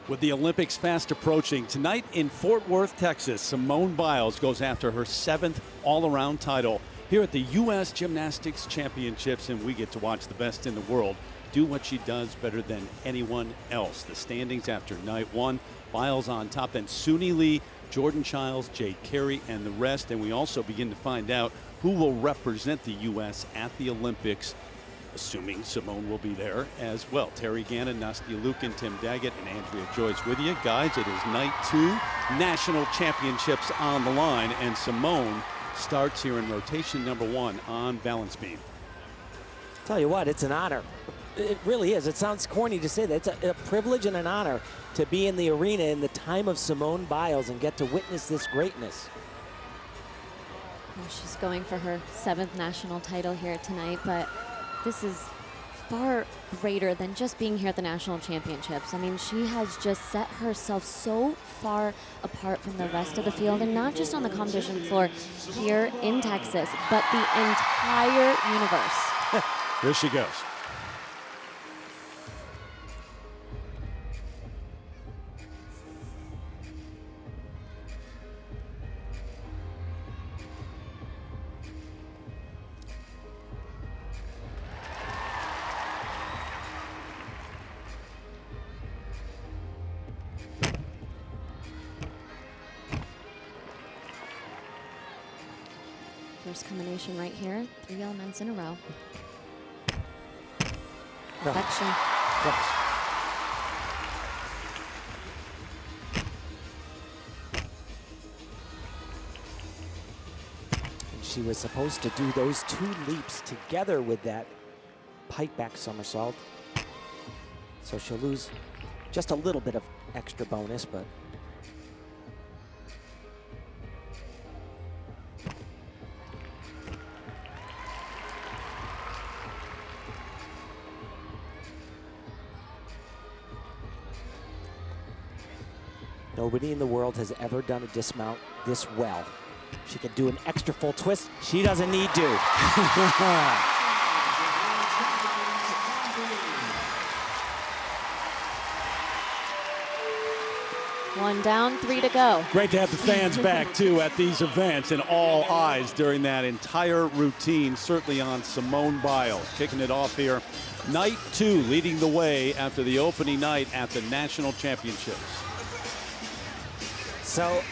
With the Olympics fast approaching, tonight in Fort Worth, Texas, Simone Biles goes after her 7th all-around title here at the U.S. Gymnastics Championships, and we get to watch the best in the world do what she does better than anyone else. The standings after night one, Biles on top, then Sunisa Lee, Jordan Chiles, Jade Carey, and the rest. And we also begin to find out who will represent the U.S. at the Olympics, assuming Simone will be there as well. Terry Gannon, Nastia Lukin, Tim Daggett, and Andrea Joyce with you. Guys, it is night two, national championships on the line, and Simone starts here in rotation number one on balance beam. Tell you what, it's an honor. It really is. It sounds corny to say that. It's a privilege and an honor to be in the arena in the time of Simone Biles and get to witness this greatness. Well, she's going for her 7th national title here tonight, but this is far greater than just being here at the national championships. I mean, she has just set herself so far apart from the rest of the field, and not just on the competition floor here in Texas, but the entire universe. Here she goes. First combination right here, 3 elements in a row. No. Perfection. Yes. And she was supposed to do those 2 leaps together with that pike back somersault. So she'll lose just a little bit of extra bonus, but nobody in the world has ever done a dismount this well. She can do an extra full twist. She doesn't need to. One down, 3 to go. Great to have the fans back, too, at these events, and all eyes during that entire routine, certainly on Simone Biles. Kicking it off here. Night 2, leading the way after the opening night at the National Championships. So,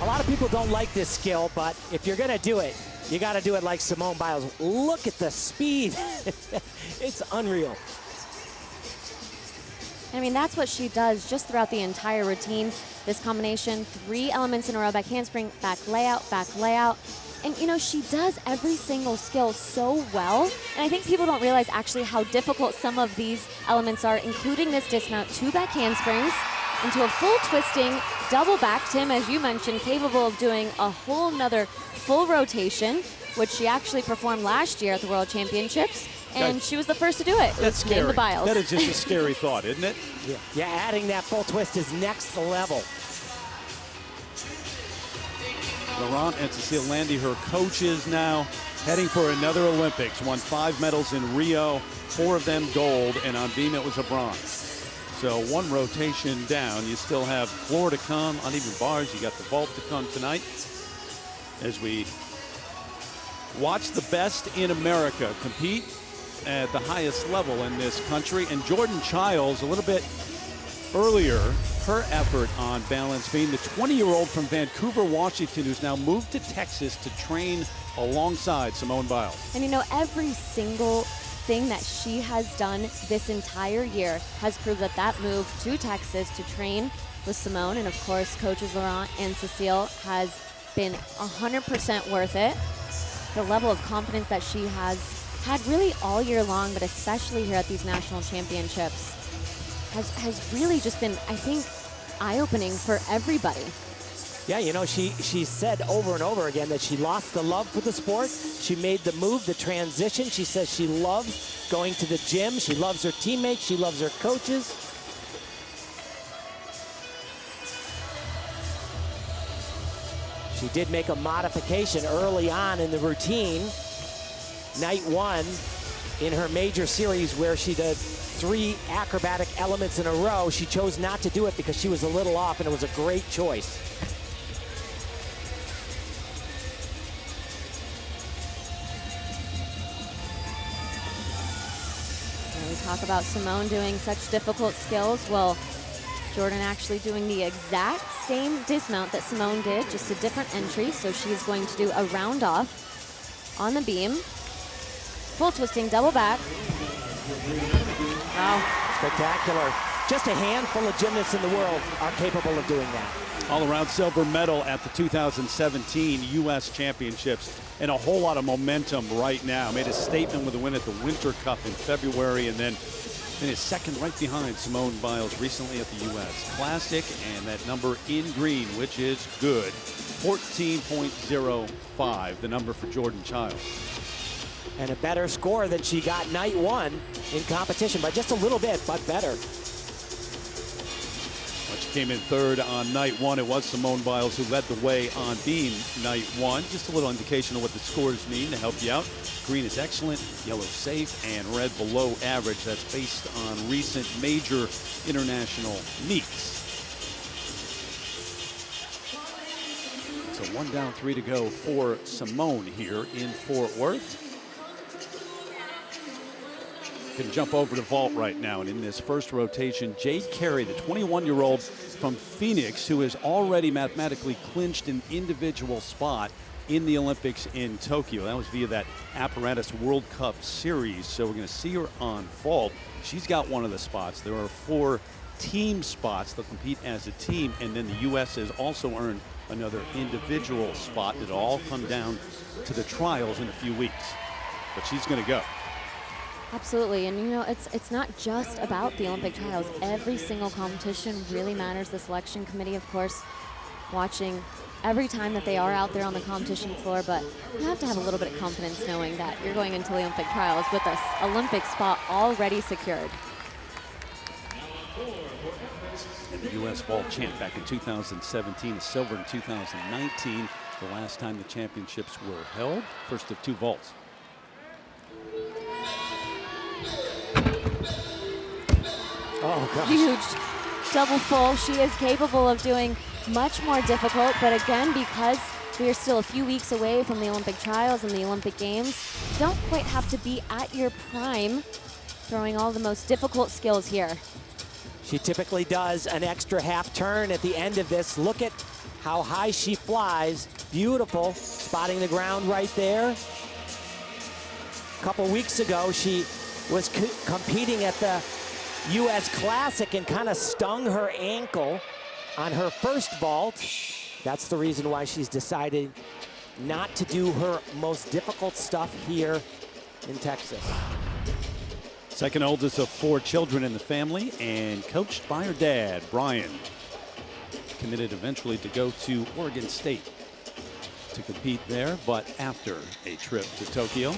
a lot of people don't like this skill, but if you're going to do it, you got to do it like Simone Biles. Look at the speed. It's unreal. I mean, that's what she does just throughout the entire routine. This combination, 3 elements in a row, back handspring, back layout, back layout. And, you know, she does every single skill so well. And I think people don't realize actually how difficult some of these elements are, including this dismount, 2 back handsprings into a full twisting double back. Tim, as you mentioned, capable of doing a whole nother full rotation, which she actually performed last year at the World Championships. And she was the first to do it. That's scary. The Biles. That is just a scary thought, isn't it? Yeah, adding that full twist is next level. Laurent and Cecile Landy, her coaches now, heading for another Olympics. Won 5 medals in Rio, 4 of them gold, and on beam it was a bronze. So 1 rotation down. You still have floor to come, uneven bars. You got the vault to come tonight. As we watch the best in America compete at the highest level in this country. And Jordan Chiles, a little bit earlier, her effort on balance beam, the 20-year-old from Vancouver, Washington, who's now moved to Texas to train alongside Simone Biles. And you know, every single thing that she has done this entire year has proved that that move to Texas to train with Simone, and of course coaches Laurent and Cecile, has been 100% worth it. The level of confidence that she has had really all year long, but especially here at these national championships, has really just been, I think, eye-opening for everybody. Yeah, you know, she said over and over again that she lost the love for the sport. She made the move, the transition. She says she loves going to the gym. She loves her teammates. She loves her coaches. She did make a modification early on in the routine. Night 1 in her major series where she did 3 acrobatic elements in a row. She chose not to do it because she was a little off, and it was a great choice. We talk about Simone doing such difficult skills. Well, Jordan actually doing the exact same dismount that Simone did, just a different entry. So she's going to do a round off on the beam. Full twisting, double back. Wow, spectacular. Just a handful of gymnasts in the world are capable of doing that. All-around silver medal at the 2017 U.S. Championships, and a whole lot of momentum right now. Made a statement with a win at the Winter Cup in February, and then finished second right behind Simone Biles recently at the U.S. Classic, and that number in green, which is good, 14.05, the number for Jordan Chiles. And a better score than she got night 1 in competition, by just a little bit, but better. When she came in third on night 1, it was Simone Biles who led the way on beam night 1. Just a little indication of what the scores mean to help you out. Green is excellent, yellow safe, and red below average. That's based on recent major international meets. So 1 down, 3 to go for Simone here in Fort Worth. Can jump over to vault right now, and in this first rotation, Jade Carey, the 21-year-old from Phoenix, who has already mathematically clinched an individual spot in the Olympics in Tokyo. That was via that Apparatus World Cup Series, so we're going to see her on vault. She's got one of the spots. There are 4 team spots. They'll compete as a team, and then the U.S. has also earned another individual spot. It'll all come down to the trials in a few weeks, but she's going to go. Absolutely, and you know, it's not just about the Olympic trials. Every single competition really matters. The selection committee, of course, watching every time that they are out there on the competition floor, but you have to have a little bit of confidence knowing that you're going into the Olympic trials with an Olympic spot already secured. And the U.S. vault champ back in 2017, a silver in 2019, the last time the championships were held. First of 2 vaults. Oh, gosh. Huge double full. She is capable of doing much more difficult, but again, because we are still a few weeks away from the Olympic trials and the Olympic Games, you don't quite have to be at your prime throwing all the most difficult skills here. She typically does an extra half turn at the end of this. Look at how high she flies. Beautiful, spotting the ground right there. A couple weeks ago, she was competing at the U.S. Classic and kind of stung her ankle on her first vault. That's the reason why she's decided not to do her most difficult stuff here in Texas. Second oldest of 4 children in the family and coached by her dad, Brian. Committed eventually to go to Oregon State to compete there, but after a trip to Tokyo.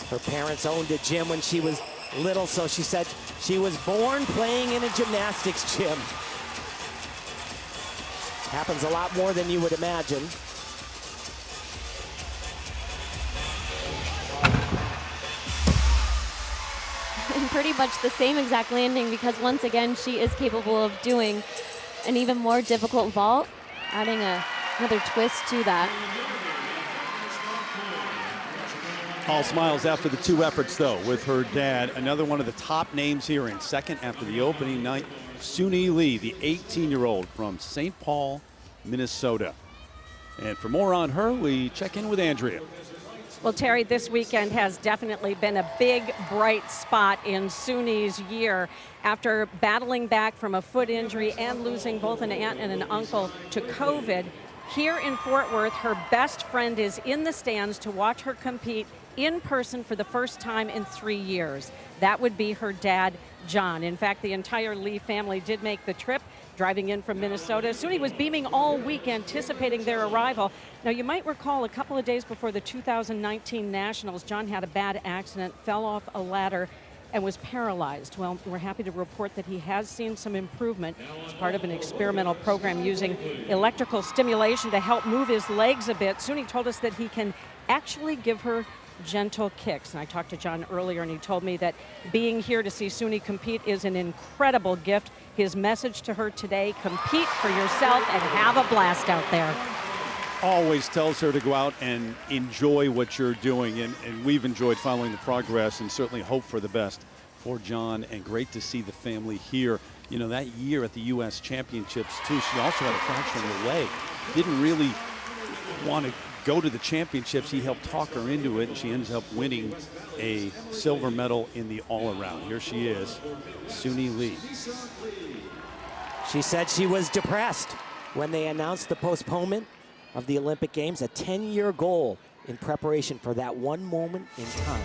Her parents owned a gym when she was little, so she said she was born playing in a gymnastics gym. Happens a lot more than you would imagine. And pretty much the same exact landing, because once again, she is capable of doing an even more difficult vault, adding another twist to that. All smiles after the 2 efforts, though, with her dad. Another one of the top names here in second after the opening night, Sunisa Lee, the 18-year-old from St. Paul, Minnesota. And for more on her, we check in with Andrea. Well, Terry, this weekend has definitely been a big, bright spot in Suni's year. After battling back from a foot injury and losing both an aunt and an uncle to COVID, here in Fort Worth, her best friend is in the stands to watch her compete in person for the first time in 3 years. That would be her dad, John. In fact, the entire Lee family did make the trip, driving in from Minnesota. Suni was beaming all week, anticipating their arrival. Now, you might recall a couple of days before the 2019 Nationals, John had a bad accident, fell off a ladder, and was paralyzed. Well, we're happy to report that he has seen some improvement as part of an experimental program using electrical stimulation to help move his legs a bit. Suni told us that he can actually give her gentle kicks. And I talked to John earlier, and he told me that being here to see Suni compete is an incredible gift. His message to her today: compete for yourself and have a blast out there. Always tells her to go out and enjoy what you're doing, and we've enjoyed following the progress and certainly hope for the best for John, and great to see the family here. You know, that year at the U.S. Championships, too, she also had a fracture in her leg. Didn't really want to go to the championships. He helped talk her into it, and she ends up winning a silver medal in the all-around. Here she is, Suni Lee. She said she was depressed when they announced the postponement of the Olympic Games, a 10-year goal in preparation for that one moment in time.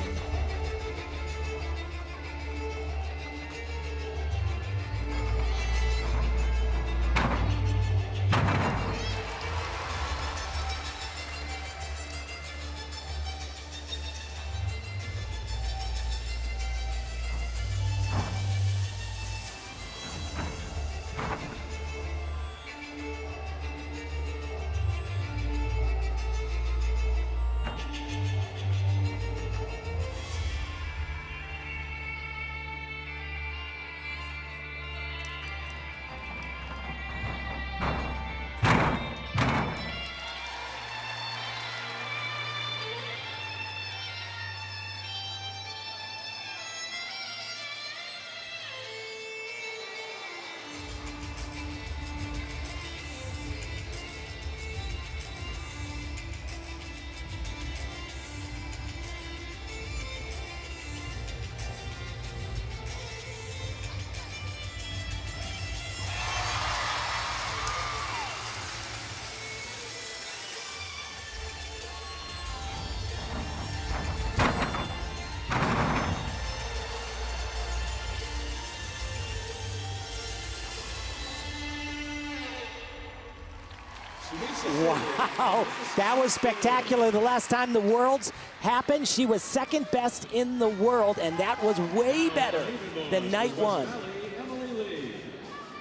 Wow, that was spectacular. The last time the Worlds happened, she was second best in the world, and that was way better than night one.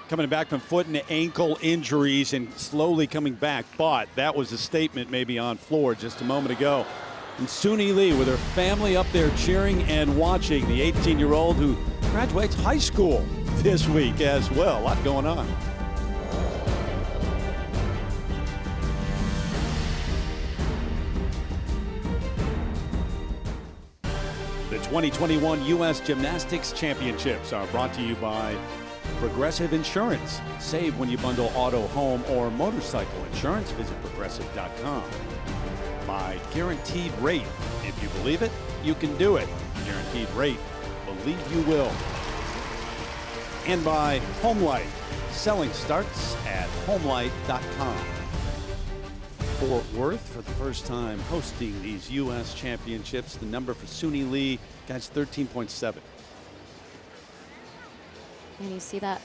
Coming back from foot and ankle injuries and slowly coming back, but that was a statement maybe on floor just a moment ago. And Suni Lee with her family up there cheering and watching, the 18-year-old who graduates high school this week as well. A lot going on. The 2021 U.S. Gymnastics Championships are brought to you by Progressive Insurance. Save when you bundle auto, home, or motorcycle insurance. Visit progressive.com. By Guaranteed Rate. If you believe it, you can do it. Guaranteed Rate. Believe you will. And by HomeLight. Selling starts at HomeLight.com. Fort Worth for the first time hosting these U.S. Championships. The number for Suni Lee, guys, 13.7. And you see that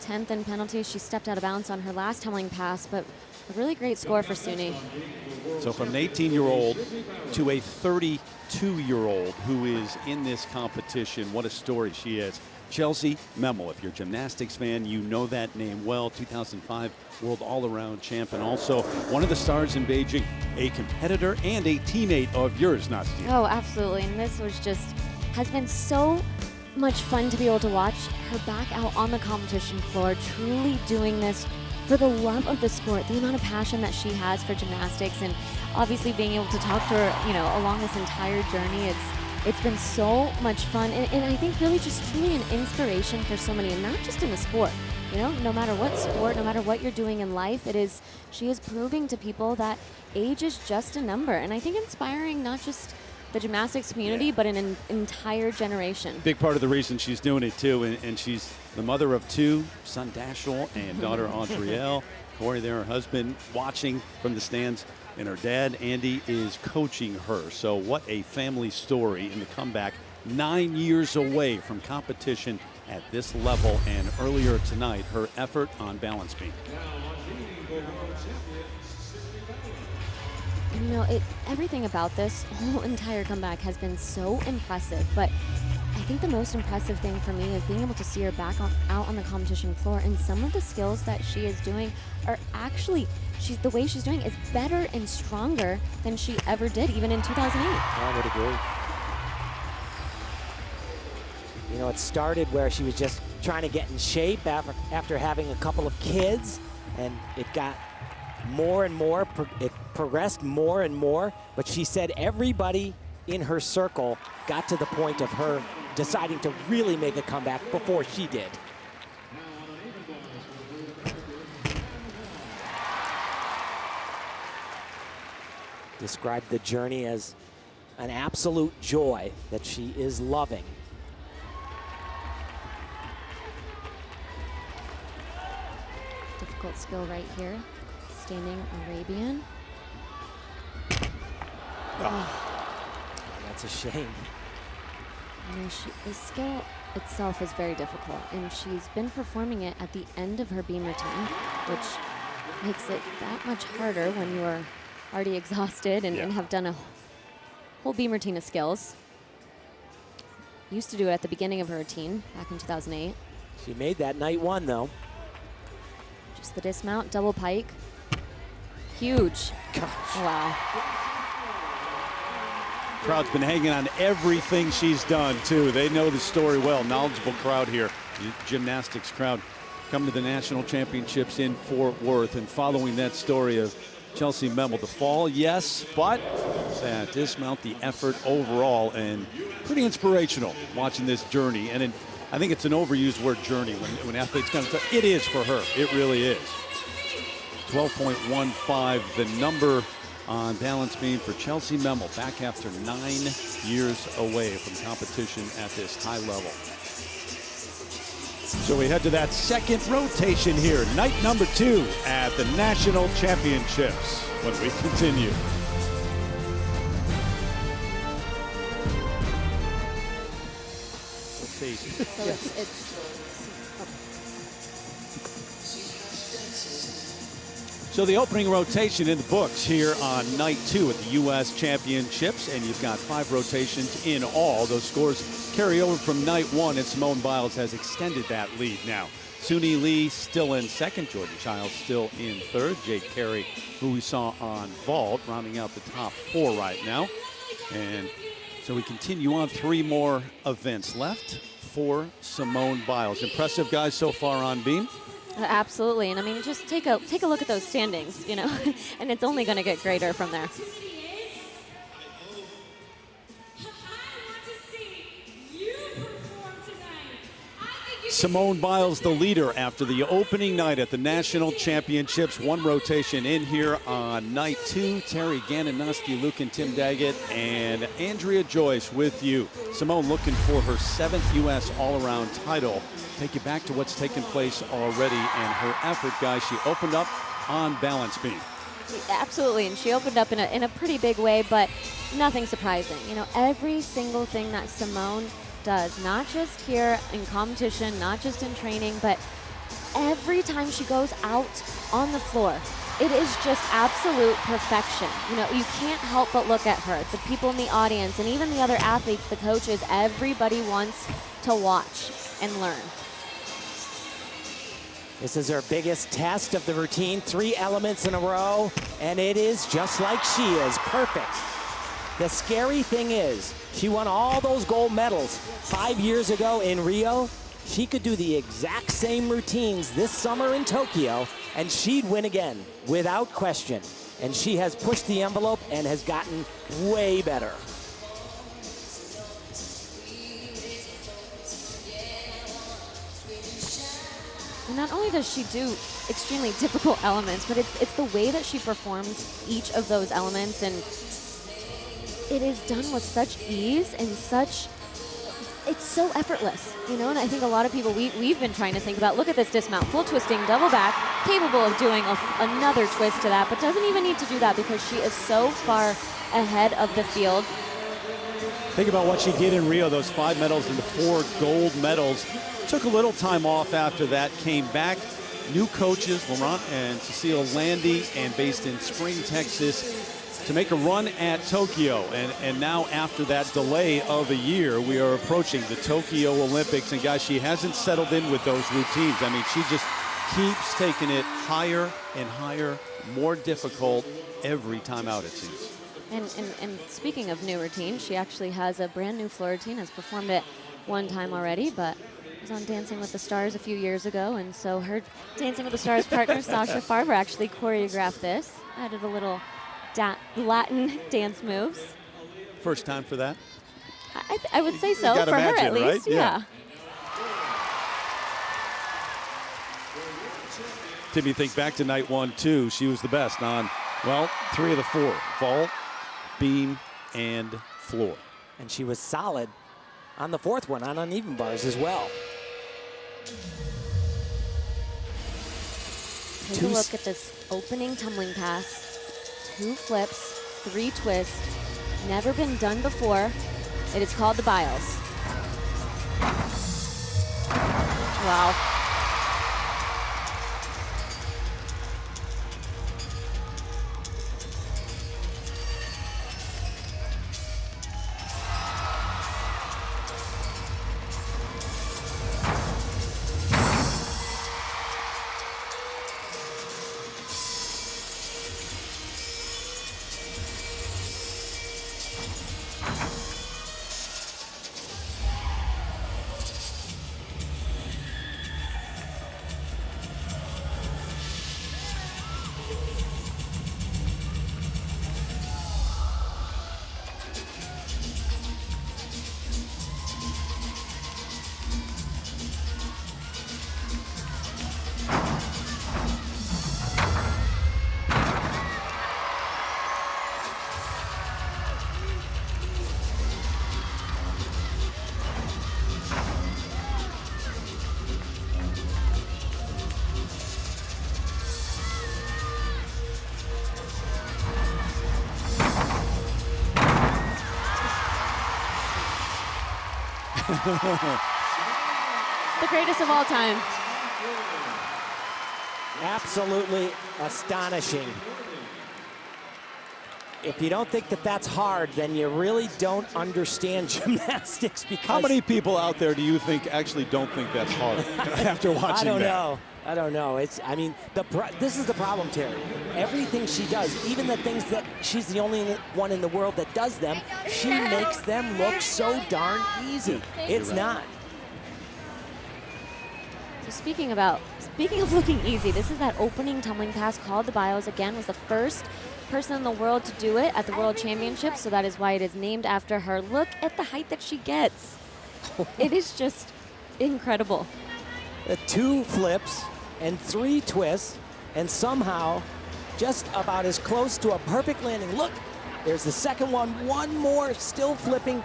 10th in penalty. She stepped out of bounds on her last tumbling pass, but a really great score for Suni. So from an 18-year-old to a 32-year-old who is in this competition, what a story she is. Chelsea Memmel, if you're a gymnastics fan, you know that name well. 2005 World All-Around Champ, and also one of the stars in Beijing, a competitor and a teammate of yours, Nastia. Oh, absolutely. And this was just, has been so much fun to be able to watch her back out on the competition floor, truly doing this for the love of the sport, the amount of passion that she has for gymnastics, and obviously being able to talk to her, you know, along this entire journey. It's been so much fun, and I think really just truly an inspiration for so many, and not just in the sport. You know, no matter what sport, no matter what you're doing in life, she is proving to people that age is just a number, and I think inspiring not just the gymnastics community, but an entire generation. Big part of the reason she's doing it too, and she's the mother of two, son Dashel and daughter Audrielle. Corey there, her husband, watching from the stands, and her dad, Andy, is coaching her. So what a family story in the comeback, 9 years away from competition at this level, and earlier tonight, her effort on balance beam. You know, everything about this whole entire comeback has been so impressive, but I think the most impressive thing for me is being able to see her back out on the competition floor, and some of the skills that she is doing are actually the way she's doing is better and stronger than she ever did, even in 2008. I would agree. You know, it started where she was just trying to get in shape after having a couple of kids, and it got more and more, it progressed more and more, but she said everybody in her circle got to the point of her deciding to really make a comeback before she did. Described the journey as an absolute joy that she is loving. Difficult skill right here. Standing Arabian. That's a shame. You know, the skill itself is very difficult, and she's been performing it at the end of her beam routine, which makes it that much harder when you are already exhausted and have done a whole beam routine of skills. Used to do it at the beginning of her routine back in 2008. She made that night one, though. Just the dismount, double pike. Huge. Gosh. Wow. Crowd's been hanging on everything she's done, too. They know the story well. Knowledgeable crowd here. Gymnastics crowd coming to the national championships in Fort Worth, and following that story of Chelsea Memmel. The fall, yes, but that dismount, the effort overall, and pretty inspirational watching this journey. And I think it's an overused word, journey, when athletes come to it is for her. It really is. 12.15, the number on balance beam for Chelsea Memmel, back after 9 years away from competition at this high level. So we head to that second rotation here, night number 2 at the National Championships, when we continue. Let's see. So So the opening rotation in the books here on night 2 at the U.S. Championships, and you've got 5 rotations in all. Those scores carry over from night 1, and Simone Biles has extended that lead now. Sunisa Lee still in second, Jordan Chiles still in third, Jade Carey, who we saw on vault, rounding out the top 4 right now. And so we continue on, 3 more events left for Simone Biles. Impressive guys so far on beam. absolutely, and I mean, just take a look at those standings, you know, and it's only going to get greater from there. Simone Biles, the leader after the opening night at the National Championships. 1 rotation in here on night 2. Terry Gannon-Nuski, Luke and Tim Daggett, and Andrea Joyce with you. Simone looking for her 7th U.S. all-around title. Take you back to what's taken place already and her effort, guys. She opened up on balance beam. Absolutely, and she opened up in a pretty big way, but nothing surprising. You know, every single thing that Simone does, not just here in competition, not just in training, but every time she goes out on the floor, it is just absolute perfection. You know, you can't help but look at her. The people in the audience and even the other athletes, the coaches, everybody wants to watch and learn. This is her biggest test of the routine, 3 elements in a row, and it is just like she is, perfect. The scary thing is, she won all those gold medals 5 years ago in Rio. She could do the exact same routines this summer in Tokyo, and she'd win again, without question. And she has pushed the envelope and has gotten way better. And not only does she do extremely difficult elements, but it's the way that she performs each of those elements, and it is done with such ease and it's so effortless, you know. And I think a lot of people, we've been trying to think about, look at this dismount, full twisting, double back, capable of doing another twist to that, but doesn't even need to do that because she is so far ahead of the field. Think about what she did in Rio, those 5 medals and the 4 gold medals. Took a little time off after that, came back. New coaches, Laurent and Cecile Landy, and based in Spring, Texas, to make a run at Tokyo. And now after that delay of a year, we are approaching the Tokyo Olympics. And guys, she hasn't settled in with those routines. I mean, she just keeps taking it higher and higher, more difficult every time out, it seems. And speaking of new routine, she actually has a brand new floor routine, has performed it one time already, but was on Dancing with the Stars a few years ago, and so her Dancing with the Stars partner, Sasha Farber, actually choreographed this, added a little Latin dance moves. First time for that? I would say so, for her at least, right? Yeah. Tim, you think back to night 1, 2, she was the best on, well, 3 of the 4, vault, beam, and floor. And she was solid on the 4th one, on uneven bars as well. Take a look at this opening tumbling pass. 2 flips, 3 twists. Never been done before. It is called the Biles. Wow. The greatest of all time. Absolutely astonishing. If you don't think that that's hard, then you really don't understand gymnastics, because How many people out there do you think actually don't think that's hard after watching that? I don't know. I mean, this is the problem, Terry. Everything she does, even the things that she's the only one in the world that does them, she makes them look so darn easy. It's not. So speaking of looking easy, this is that opening tumbling pass called the Biles. Again, was the first person in the world to do it at the World Championships, so that is why it is named after her. Look at the height that she gets. It is just incredible. 2 flips and 3 twists, and somehow just about as close to a perfect landing. Look, there's the second one. One more, still flipping.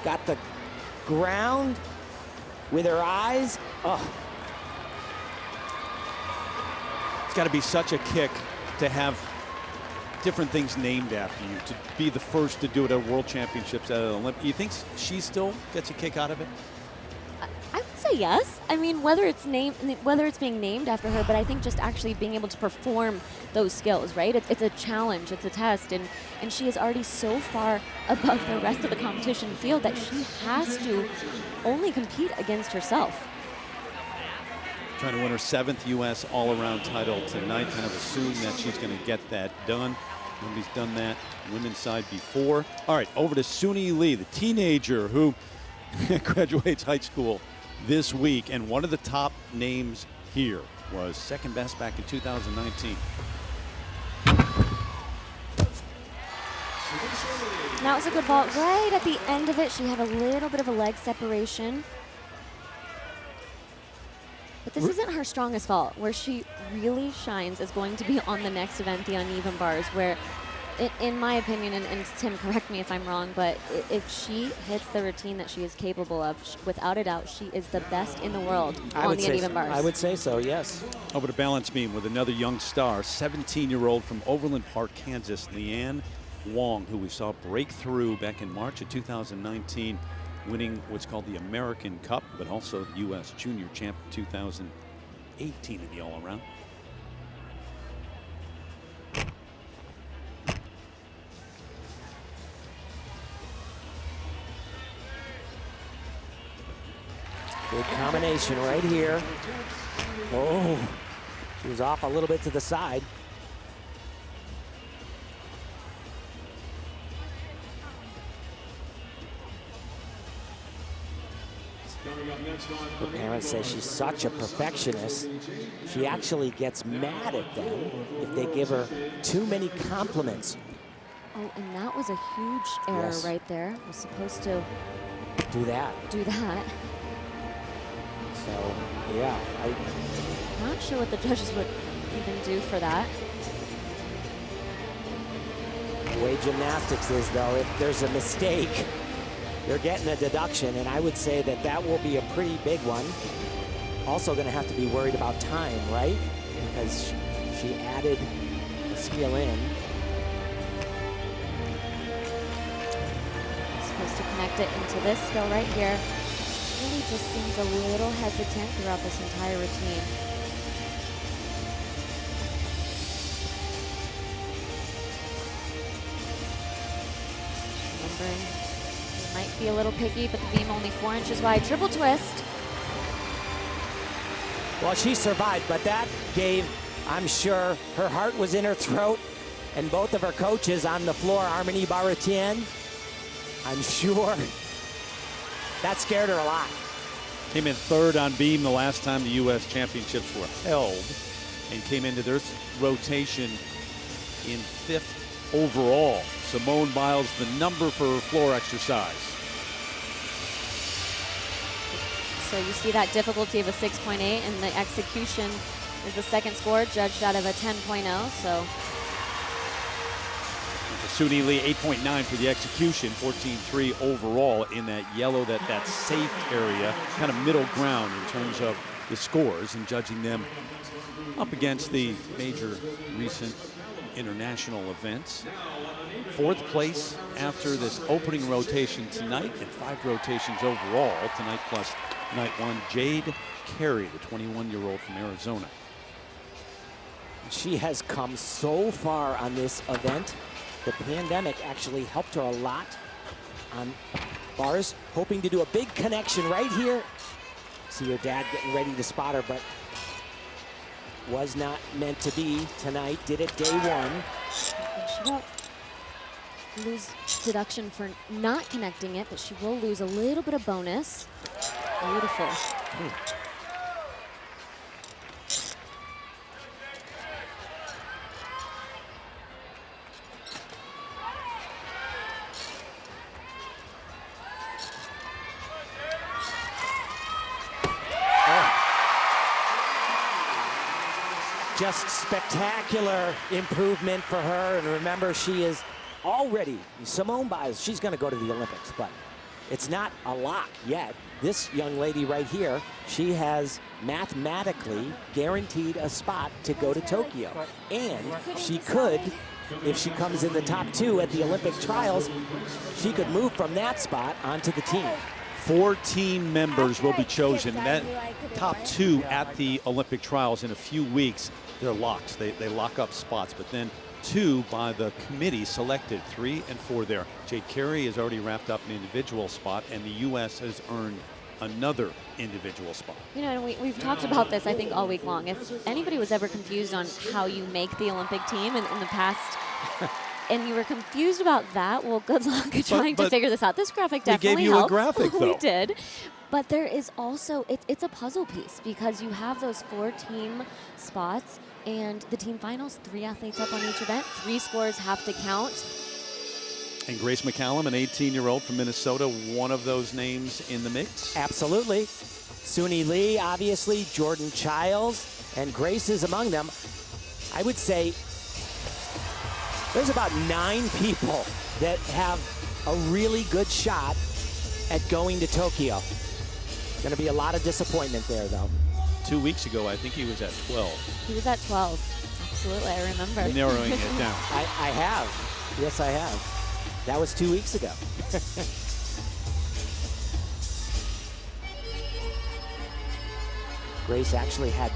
Got the ground with her eyes. Oh. It's got to be such a kick to have different things named after you, to be the first to do it at World Championships, at an Olympic. You think she still gets a kick out of it? I would say yes. I mean, whether it's being named after her, but I think just actually being able to perform those skills, right? It's a challenge, it's a test, and she is already so far above the rest of the competition field that she has to only compete against herself. Trying to win her 7th U.S. all-around title tonight. Kind of assume that she's going to get that done. Nobody's done that women's side before. All right, over to Sunisa Lee, the teenager who graduates high school this week. And one of the top names here was second best back in 2019. That was a good vault. Right at the end of it, she had a little bit of a leg separation. But this isn't her strongest vault. Where she really shines is going to be on the next event, the uneven bars, where, in my opinion, and Tim, correct me if I'm wrong, but if she hits the routine that she is capable of, without a doubt, she is the best in the world on the uneven bars. I would say so, yes. Over to balance beam with another young star, 17-year-old from Overland Park, Kansas, Leanne Wong, who we saw break through back in March of 2019, winning what's called the American Cup, but also the U.S. Junior Champ 2018 in the all-around. Good combination right here. Oh, she was off a little bit to the side. Her parents say she's such a perfectionist. She actually gets mad at them if they give her too many compliments. Oh, and that was a huge error right there. Was supposed to do that. So, yeah. I'm not sure what the judges would even do for that. The way gymnastics is, though, if there's a mistake, they're getting a deduction, and I would say that that will be a pretty big one. Also going to have to be worried about time, right? Because she added a skill in. Supposed to connect it into this skill right here. Really just seems a little hesitant throughout this entire routine. Remembering, it might be a little picky, but the beam only 4 inches wide. Triple twist. Well, she survived, but that gave, I'm sure, her heart was in her throat, and both of her coaches on the floor, Harmony Baratian, I'm sure that scared her a lot. Came in third on beam the last time the U.S. championships were held, and came into this rotation in 5th overall. Simone Biles, the number for her floor exercise. So you see that difficulty of a 6.8, and the execution is the second score, judged out of a 10.0. So Sunisa Lee, 8.9 for the execution, 14.3 overall in that yellow, that safe area, kind of middle ground in terms of the scores, and judging them up against the major recent international events. 4th place after this opening rotation tonight, and 5 rotations overall tonight plus night 1. Jade Carey, the 21-year-old from Arizona. She has come so far on this event. The pandemic actually helped her a lot on bars, hoping to do a big connection right here. See her dad getting ready to spot her, but was not meant to be tonight. Did it day 1. she won't lose deduction for not connecting it, but she will lose a little bit of bonus. Beautiful. Just spectacular improvement for her. And remember, she is already, Simone Biles, she's going to go to the Olympics, but it's not a lock yet. This young lady right here, she has mathematically guaranteed a spot to go to Tokyo. And she could, if she comes in the top 2 at the Olympic trials, she could move from that spot onto the team. 4 team members will be chosen. That top 2 at the Olympic trials in a few weeks, they're locked. They lock up spots, but then 2 by the committee selected, 3 and 4 there. Jade Carey has already wrapped up an individual spot, and the U.S. has earned another individual spot. You know, and we've talked about this, I think, all week long. If anybody was ever confused on how you make the Olympic team in the past, and you were confused about that, well, good luck trying to figure this out. This graphic definitely helped. We gave you a graphic, though. We did. But there is also, it's a puzzle piece, because you have those 4 team spots, and the team finals, 3 athletes up on each event, 3 scores have to count. And Grace McCallum, an 18-year-old from Minnesota, one of those names in the mix? Absolutely. Sunisa Lee, obviously, Jordan Chiles, and Grace is among them. I would say there's about 9 people that have a really good shot at going to Tokyo. Going to be a lot of disappointment there, though. 2 weeks ago, I think he was at 12. He was at 12. Absolutely, I remember. Narrowing it down. I have. Yes, I have. That was 2 weeks ago. Grace actually had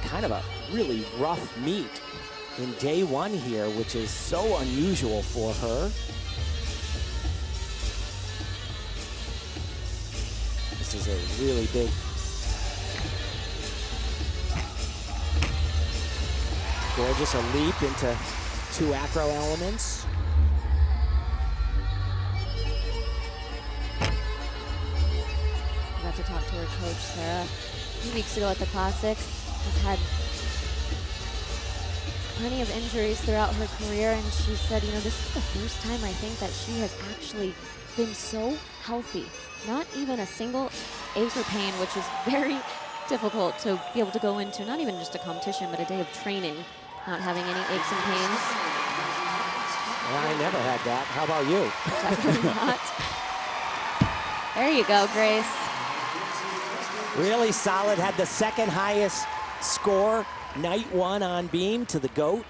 kind of a really rough meet in day 1 here, which is so unusual for her. This is a really big Gorgeous, a leap into 2 acro elements. I got to talk to her coach, Sarah, a few weeks ago at the Classic. Has had plenty of injuries throughout her career, and she said, you know, this is the first time I think that she has actually been so healthy. Not even a single ache or pain, which is very difficult to be able to go into, not even just a competition, but a day of training, not having any aches and pains. Well, I never had that. How about you? Definitely not. There you go, Grace. Really solid, had the 2nd highest score, night 1 on beam to the GOAT.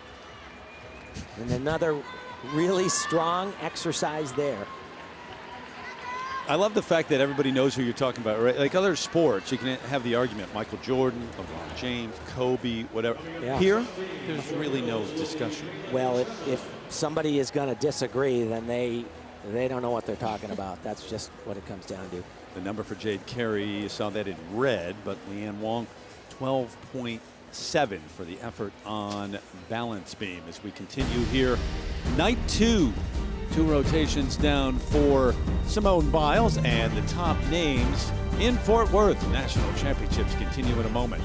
And another really strong exercise there. I love the fact that everybody knows who you're talking about, right? Like other sports, you can have the argument, Michael Jordan, LeBron James, Kobe, whatever. Yeah. Here, there's really no discussion. Well, if somebody is going to disagree, then they don't know what they're talking about. That's just what it comes down to. The number for Jade Carey, you saw that in red, but Leanne Wong, 12.7 for the effort on balance beam. As we continue here, night 2. 2 rotations down for Simone Biles, and the top names in Fort Worth. National championships continue in a moment.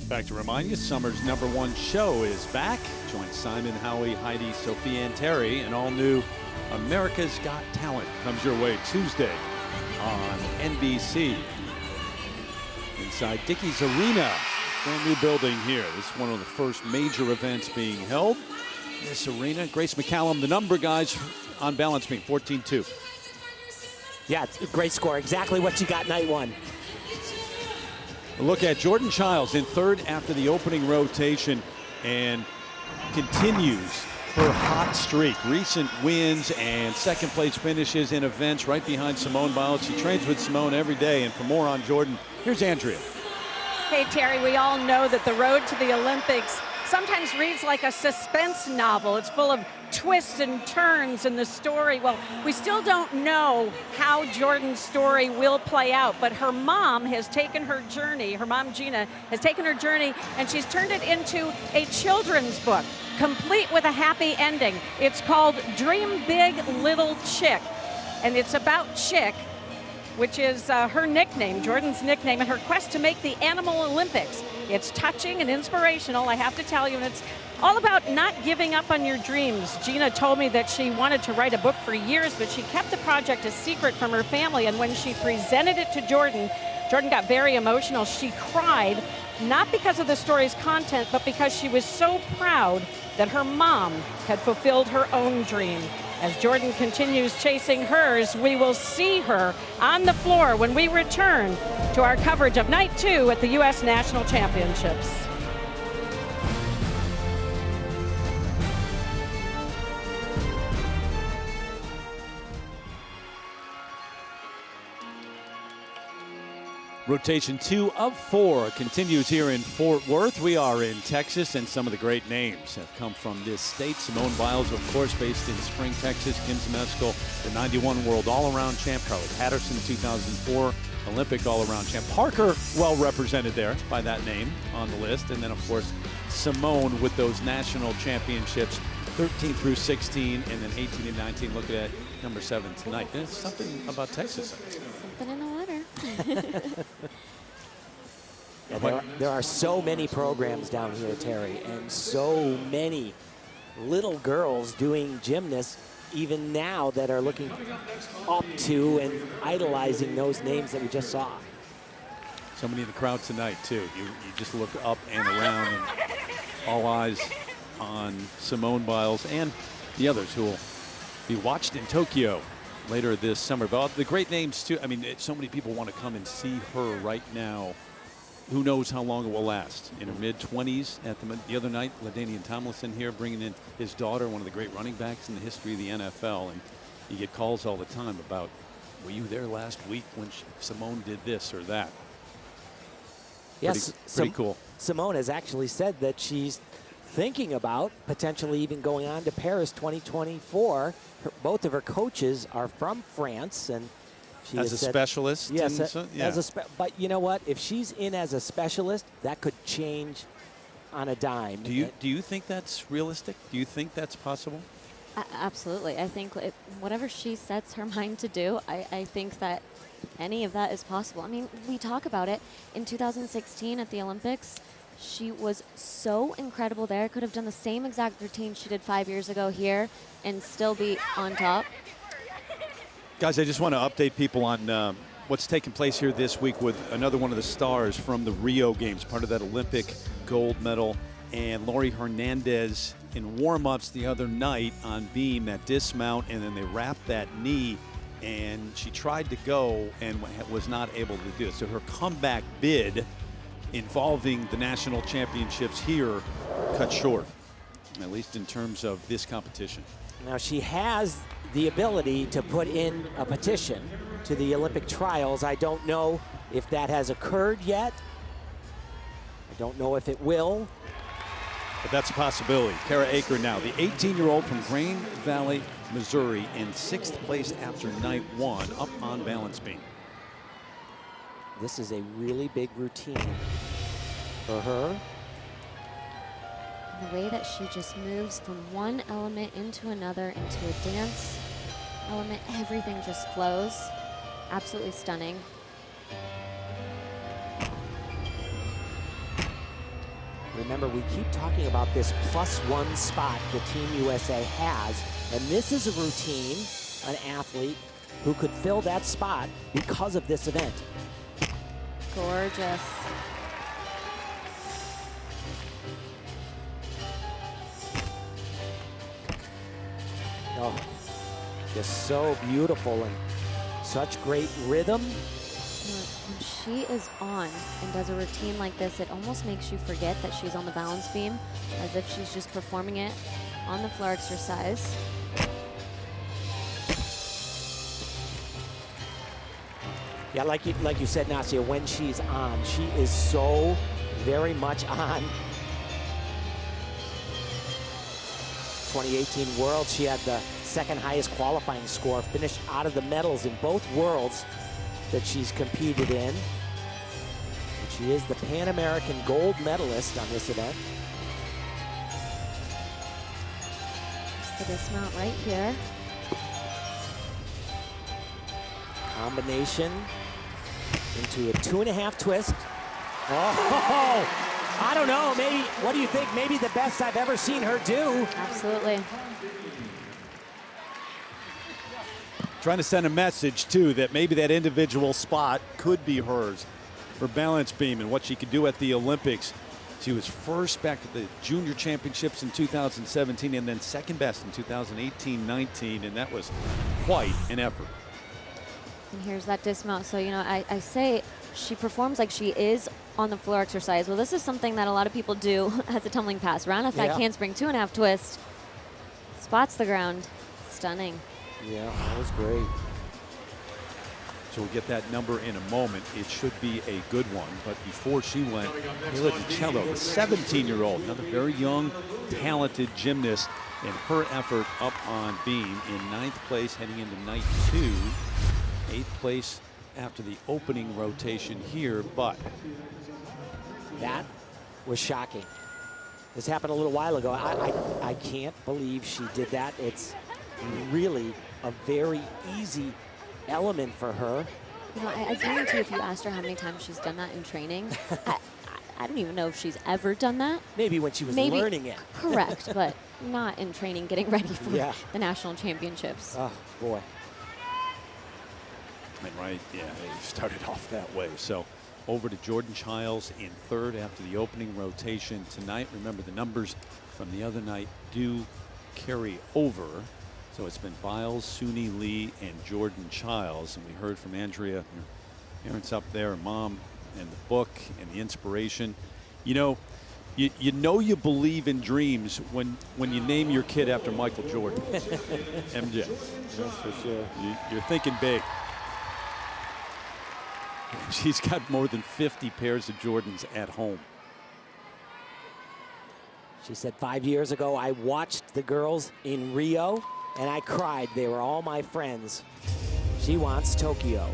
Back to remind you, summer's #1 show is back. Join Simon, Howie, Heidi, Sophia, and Terry. An all-new America's Got Talent comes your way Tuesday on NBC. Inside Dickies Arena, brand new building here. This is one of the first major events being held. This arena, Grace McCallum, the number guys on balance beam, 14-2. Yeah, it's a great score. Exactly what you got night 1. A look at Jordan Chiles in 3rd after the opening rotation and continues her hot streak. Recent wins and 2nd place finishes in events right behind Simone Biles. She trains with Simone every day. And for more on Jordan, here's Andrea. Hey, Terry, we all know that the road to the Olympics sometimes reads like a suspense novel. It's full of twists and turns in the story. Well, we still don't know how Jordan's story will play out, but her mom has taken her journey, her mom Gina has taken her journey, and she's turned it into a children's book, complete with a happy ending. It's called Dream Big Little Chick, and it's about Chick, which is her nickname, Jordan's nickname, and her quest to make the Animal Olympics. It's touching and inspirational, I have to tell you, and it's all about not giving up on your dreams. Gina told me that she wanted to write a book for years, but she kept the project a secret from her family, and when she presented it to Jordan, Jordan got very emotional. She cried, not because of the story's content, but because she was so proud that her mom had fulfilled her own dream. As Jordan continues chasing hers, we will see her on the floor when we return to our coverage of night 2 at the U.S. National Championships. Rotation 2 of 4 continues here in Fort Worth. We are in Texas, and some of the great names have come from this state. Simone Biles, of course, based in Spring, Texas. Kim Zmeskal, the 91 World All-Around Champ. Carly Patterson, 2004 Olympic All-Around Champ. Parker, well represented there by that name on the list. And then, of course, Simone with those national championships, 13 through 16, and then 18 and 19. Look at number 7 tonight. There's something about Texas. Something in the water. Yeah, there are so many programs down here, Terry, and so many little girls doing gymnasts even now that are looking up to and idolizing those names that we just saw. So many in the crowd tonight, too. You just look up and around, and all eyes on Simone Biles and the others who will be watched in Tokyo later this summer. But the great names, too. I mean, so many people want to come and see her right now. Who knows how long it will last? In her mid-20s. At the other night, LaDainian Tomlinson here bringing in his daughter, one of the great running backs in the history of the NFL. And you get calls all the time about, were you there last week when Simone did this or that? Yes, pretty cool. Simone has actually said that she's thinking about potentially even going on to Paris 2024. Both of her coaches are from France, and she as a said, specialist. yes, Yeah. but you know what? If she's in as a specialist, that could change on a dime. Do you think that's realistic? Do you think that's possible? Absolutely. I think whatever she sets her mind to do, I think that any of that is possible. I mean, we talk about it. In 2016 at the Olympics, she was so incredible there. Could have done the same exact routine she did 5 years ago here and still be on top. Guys, I just want to update people on what's taking place here this week with another one of the stars from the Rio Games, part of that Olympic gold medal, and Laurie Hernandez in warm-ups the other night on beam, that dismount, and then they wrapped that knee, and she tried to go and was not able to do it. So her comeback bid involving the national championships here cut short, at least in terms of this competition. Now she has the ability to put in a petition to the Olympic trials. I don't know if that has occurred yet. I don't know if it will. But that's a possibility. Kara Aker now, the 18-year-old from Grain Valley, Missouri, in 6th place after night 1, up on balance beam. This is a really big routine for her. The way that she just moves from one element into another, into a dance element, everything just flows. Absolutely stunning. Remember, we keep talking about this +1 spot the Team USA has, and this is a routine, an athlete who could fill that spot because of this event. Gorgeous. Oh, just so beautiful and such great rhythm. When she is on and does a routine like this, it almost makes you forget that she's on the balance beam, as if she's just performing it on the floor exercise. Yeah, like you said, Nasia, when she's on, she is so very much on. 2018 World, she had the second highest qualifying score, finished out of the medals in both Worlds that she's competed in. And she is the Pan American gold medalist on this event. Just the dismount right here. Combination into a 2.5 twist. Oh, I don't know, maybe, what do you think? Maybe the best I've ever seen her do. Absolutely. Trying to send a message, too, that maybe that individual spot could be hers for balance beam and what she could do at the Olympics. She was first back at the Junior Championships in 2017 and then second best in 2018-19, and that was quite an effort. And here's that dismount. So, you know, I say she performs like she is on the floor exercise. Well, this is something that a lot of people do as a tumbling pass. Round off that handspring, 2.5 twist, spots the ground. Stunning. Yeah, that was great. So we'll get that number in a moment. It should be a good one. But before she went, Mila DiCello, the 17-year-old, another very young, talented gymnast, and her effort up on beam in 9th place heading into night 2. 8th place after the opening rotation here, but that was shocking. This happened a little while ago. I can't believe she did that. It's really a very easy element for her. You know, I guarantee if you asked her how many times she's done that in training, I don't even know if she's ever done that. Maybe when she was learning it. Correct, but not in training, getting ready for the national championships. Oh, boy. Right, yeah, they started off that way. So over to Jordan Chiles in 3rd after the opening rotation tonight. Remember, the numbers from the other night do carry over. So it's been Biles, Sunisa Lee, and Jordan Chiles. And we heard from Andrea, her parents up there, mom, and the book and the inspiration. You know, you believe in dreams when you name your kid after Michael Jordan. MJ. That's for sure. You're thinking big. She's got more than 50 pairs of Jordans at home. She said 5 years ago, I watched the girls in Rio and I cried. They were all my friends. She wants Tokyo.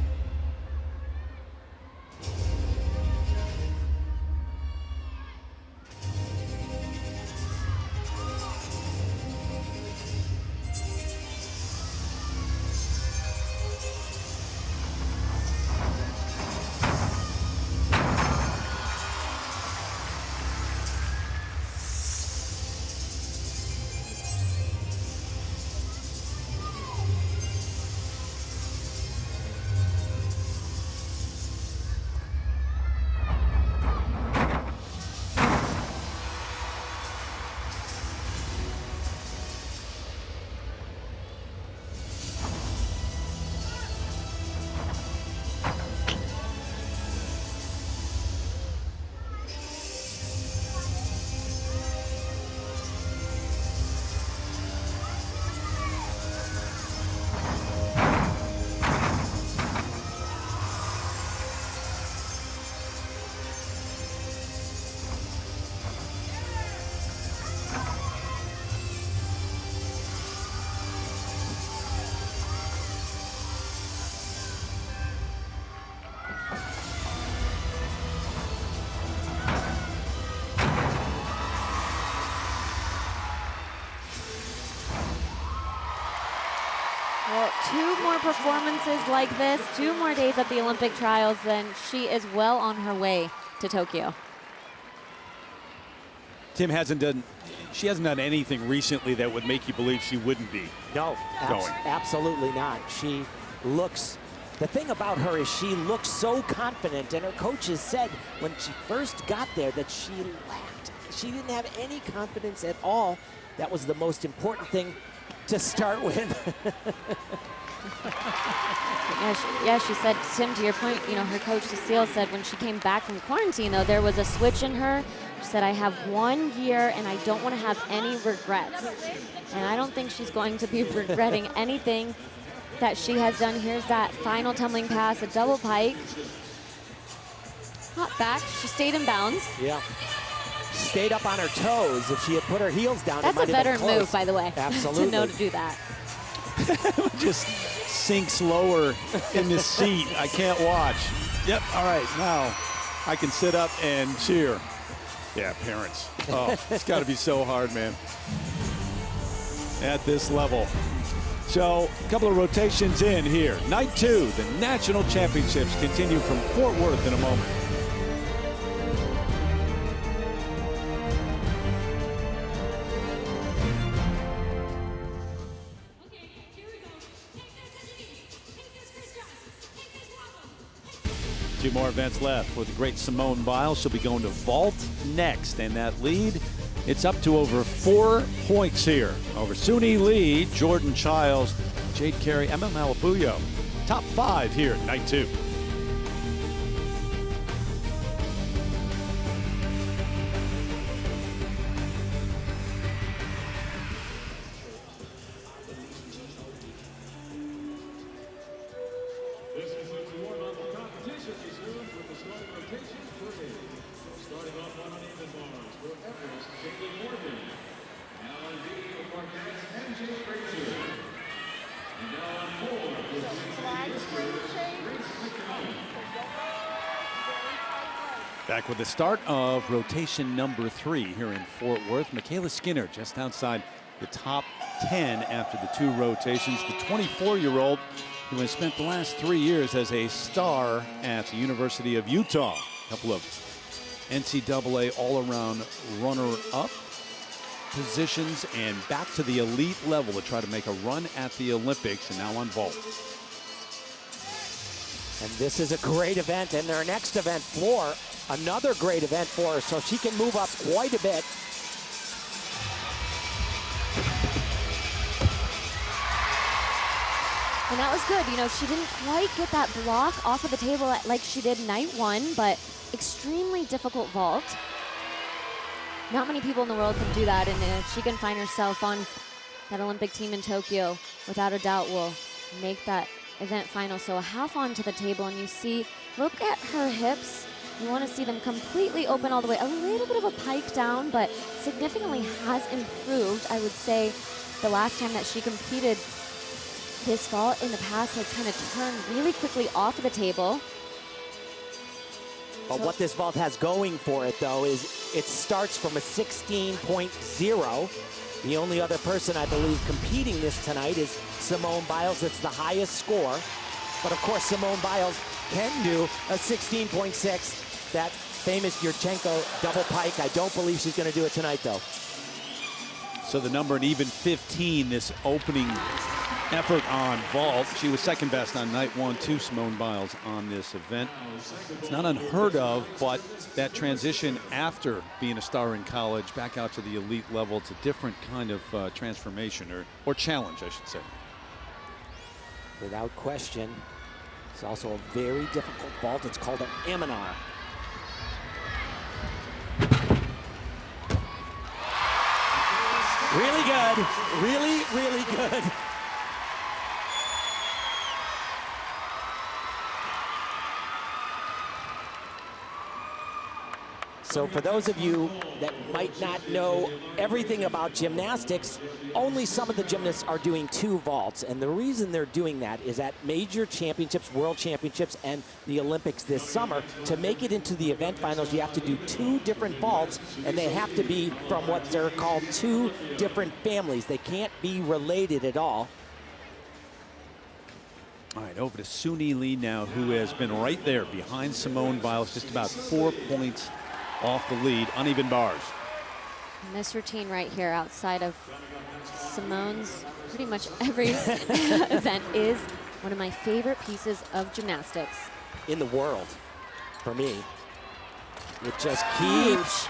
Well, 2 more performances like this, 2 more days at the Olympic trials, then she is well on her way to Tokyo. Tim she hasn't done anything recently that would make you believe she wouldn't be. No, going. absolutely not. She looks, the thing about her is she looks so confident, and her coaches said when she first got there that she lacked. She didn't have any confidence at all. That was the most important thing to start with. She said, Tim, to your point, you know, her coach Cecile said when she came back from quarantine, though, there was a switch in her. She said, I have 1 year and I don't want to have any regrets. And I don't think she's going to be regretting anything that she has done. Here's that final tumbling pass, a double pike. Hop back, she stayed in bounds. Yeah. Stayed up on her toes. If she had put her heels down, that's a better move, by the way. Absolutely. To know to do that. Just sinks lower in this seat. I can't watch. Yep, all right, now I can sit up and cheer. Yeah, parents. Oh, it's got to be so hard, man, at this level. So, a couple of rotations in here. Night 2, the national championships continue from Fort Worth in a moment. Two more events left for the great Simone Biles. She'll be going to vault next, and that lead, it's up to over 4 points here over Sunisa Lee, Jordan Chiles, Jade Carey, Memmel. Top 5 here, night 2. Back with the start of rotation number 3 here in Fort Worth. Michaela Skinner just outside the top 10 after the 2 rotations. The 24-year-old who has spent the last 3 years as a star at the University of Utah. A couple of NCAA all-around runner-up positions and back to the elite level to try to make a run at the Olympics, and now on vault. And this is a great event, and their next event, floor, another great event for her, so she can move up quite a bit. And that was good. You know, she didn't quite get that block off of the table like she did night 1, but extremely difficult vault. Not many people in the world can do that, and if she can find herself on that Olympic team in Tokyo, without a doubt will make that event final. So a half onto the table, and you see, look at her hips. You want to see them completely open all the way. A little bit of a pike down, but significantly has improved. I would say the last time that she competed this fall in the past had kind of turned really quickly off of the table. But what this vault has going for it, though, is it starts from a 16.0. The only other person, I believe, competing this tonight is Simone Biles. It's the highest score. But, of course, Simone Biles can do a 16.6. That famous Yurchenko double pike. I don't believe she's going to do it tonight, though. So the number an even 15, this opening effort on vault. She was second best on night one, too, Simone Biles, on this event. It's not unheard of, but that transition after being a star in college back out to the elite level, it's a different kind of transformation or challenge, I should say. Without question. It's also a very difficult vault. It's called an Aminar. Really good. Really, really good. So for those of you that might not know everything about gymnastics, only some of the gymnasts are doing 2 vaults. And the reason they're doing that is at major championships, world championships, and the Olympics this summer, to make it into the event finals, you have to do 2 different vaults, and they have to be from what they're called 2 different families. They can't be related at all. All right, over to Sunisa Lee now, who has been right there behind Simone Biles, just about 4 points off the lead. Uneven bars. And this routine right here outside of Simone's pretty much every event is one of my favorite pieces of gymnastics. In the world, for me. It just keeps.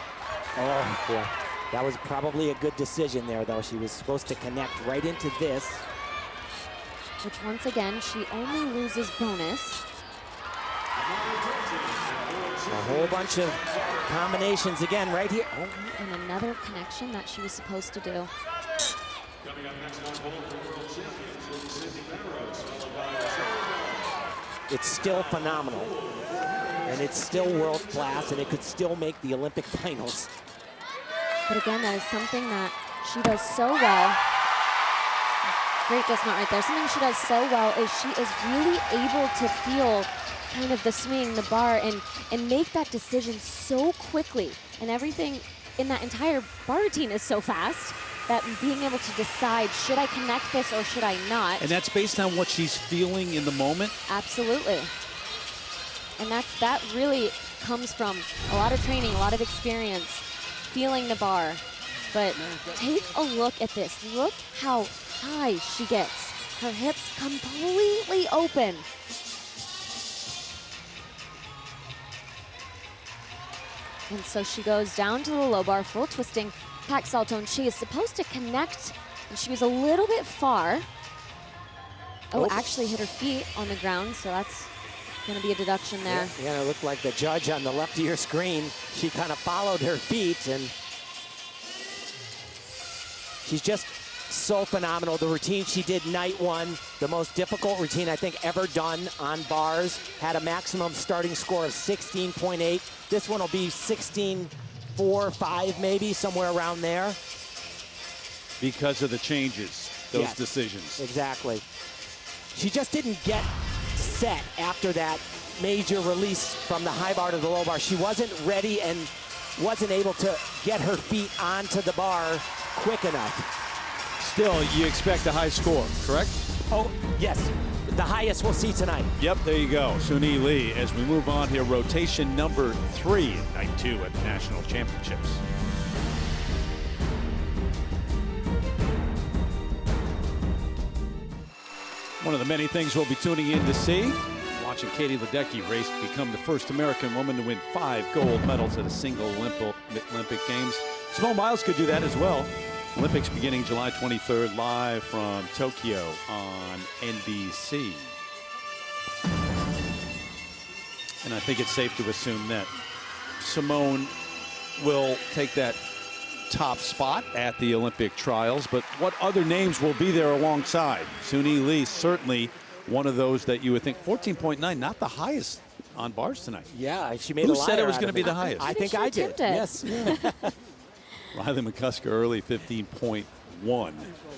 Oh, boy. That was probably a good decision there, though. She was supposed to connect right into this. Which, once again, she only loses bonus. A whole bunch of combinations again right here. Oh. And another connection that she was supposed to do. It's still phenomenal. And it's still world class, and it could still make the Olympic finals. But again, that is something that she does so well. Great dismount right there. Something she does so well is she is really able to feel kind of the swing, the bar, and make that decision so quickly. And everything in that entire bar routine is so fast that being able to decide, should I connect this or should I not? And that's based on what she's feeling in the moment? Absolutely. And that really comes from a lot of training, a lot of experience, feeling the bar. But take a look at this. Look how high she gets. Her hips completely open. And so she goes down to the low bar, full twisting, pack salto, and she is supposed to connect, and she was a little bit far. Oh, actually hit her feet on the ground, so that's gonna be a deduction there. Yeah, it looked like the judge on the left of your screen. She kind of followed her feet, and she's just so phenomenal. The routine she did night one, the most difficult routine I think ever done on bars, had a maximum starting score of 16.8. This one will be 16.4, 5 maybe, somewhere around there. Because of the changes, those Yes, decisions. Exactly. She just didn't get set after that major release from the high bar to the low bar. She wasn't ready and wasn't able to get her feet onto the bar quick enough. Still, you expect a high score, correct? Oh, yes. The highest we'll see tonight. Yep, there you go. Sunisa Lee, as we move on here, rotation number 3 at night 2 at the National Championships. One of the many things we'll be tuning in to see, watching Katie Ledecky race to become the first American woman to win 5 gold medals at a single Olympic Games. Simone Biles could do that as well. Olympics beginning July 23rd, live from Tokyo on NBC. And I think it's safe to assume that Simone will take that top spot at the Olympic trials, but what other names will be there alongside? Sunisa Lee, certainly one of those that you would think. 14.9, not the highest on bars tonight. Yeah, she made Who a liar said it was out going to of be the highest? I think sure I did. tipped it. Yes. Riley McCusker early, 15.1.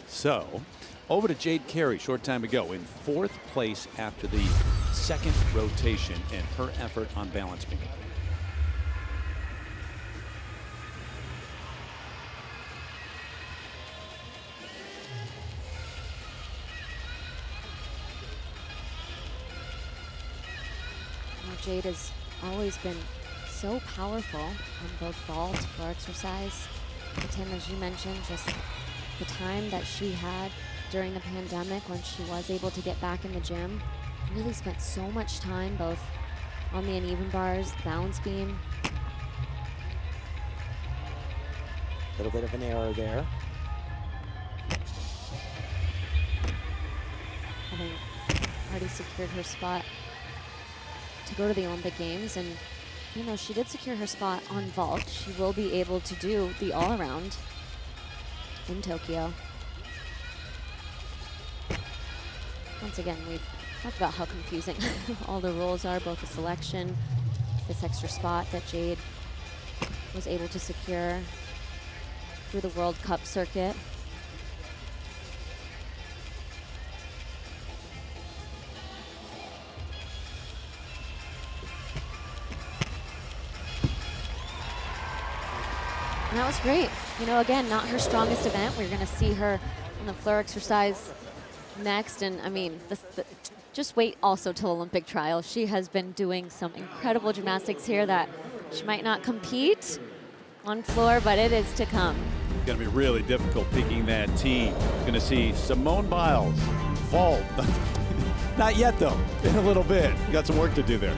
So, over to Jade Carey, short time ago, in 4th place after the 2nd rotation and her effort on balance beam. Jade has always been so powerful on both vault, floor exercise. But Tim, as you mentioned, just the time that she had during the pandemic when she was able to get back in the gym, really spent so much time both on the uneven bars, the balance beam. A little bit of an error there. Having already secured her spot to go to the Olympic Games, and you know, she did secure her spot on vault. She will be able to do the all-around in Tokyo. Once again, we've talked about how confusing all the rules are, both the selection, this extra spot that Jade was able to secure through the World Cup circuit. And that was great. You know, again, not her strongest event. We're going to see her on the floor exercise next. And I mean, just wait also till Olympic trials. She has been doing some incredible gymnastics here that she might not compete on floor, but it is to come. It's going to be really difficult picking that team. Going to see Simone Biles, vault. Not yet, though. In a little bit. Got some work to do there.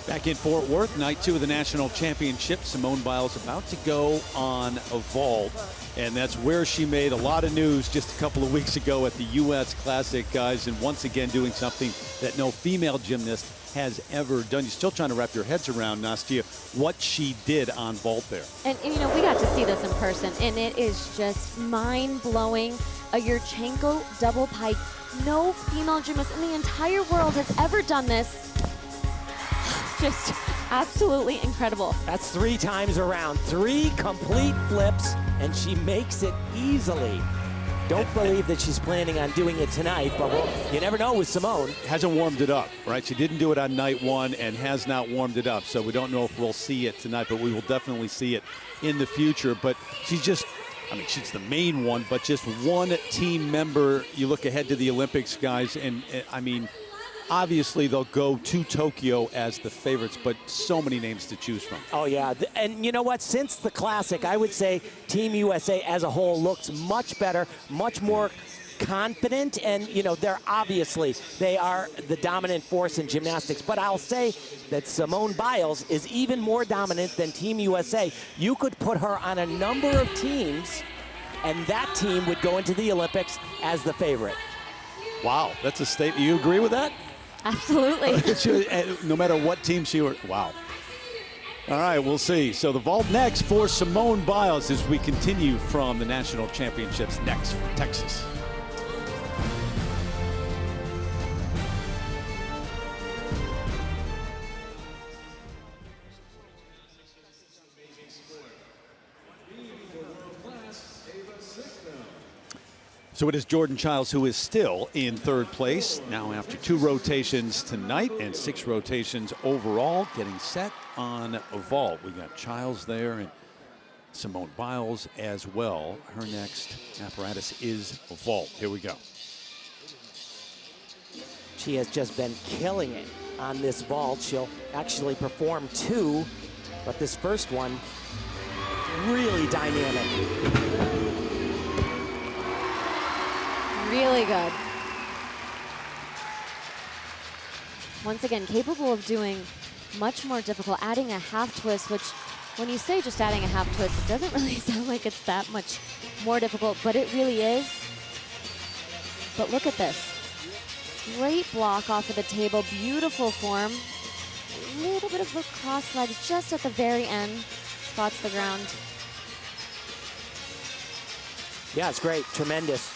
Back in Fort Worth, night 2 of the national championship. Simone Biles about to go on a vault, and that's where she made a lot of news just a couple of weeks ago at the U.S. Classic, guys, and once again doing something that no female gymnast has ever done. You're still trying to wrap your heads around, Nastia, what she did on vault there. And you know, we got to see this in person, and it is just mind-blowing. A Yurchenko double pike. No female gymnast in the entire world has ever done this. Just absolutely incredible. That's 3 times around, 3 complete flips, and she makes it easily. Don't believe that she's planning on doing it tonight, but you never know with Simone. Hasn't warmed it up, right? She didn't do it on night 1 and has not warmed it up, so we don't know if we'll see it tonight, but we will definitely see it in the future. But she's just, I mean, she's the main one, but just one team member. You look ahead to the Olympics, guys, and I mean, obviously, they'll go to Tokyo as the favorites, but so many names to choose from. Oh, yeah. And you know what? Since the Classic, I would say Team USA as a whole looks much better, much more confident. And, you know, they are the dominant force in gymnastics. But I'll say that Simone Biles is even more dominant than Team USA. You could put her on a number of teams, and that team would go into the Olympics as the favorite. Wow, that's a statement. You agree with that? Absolutely. No matter what team she were. Wow. All right, we'll see. So the vault next for Simone Biles as we continue from the national championships next from Texas. So it is Jordan Chiles who is still in 3rd place now after 2 rotations tonight and 6 rotations overall, getting set on a vault. We got Chiles there and Simone Biles as well. Her next apparatus is a vault. Here we go. She has just been killing it on this vault. She'll actually perform 2, but this first one, really dynamic. Really good. Once again, capable of doing much more difficult, adding a half twist, which when you say just adding a half twist, it doesn't really sound like it's that much more difficult, but it really is. But look at this. Great block off of the table, beautiful form. little bit of a cross leg just at the very end. Spots the ground. Yeah, it's great, tremendous.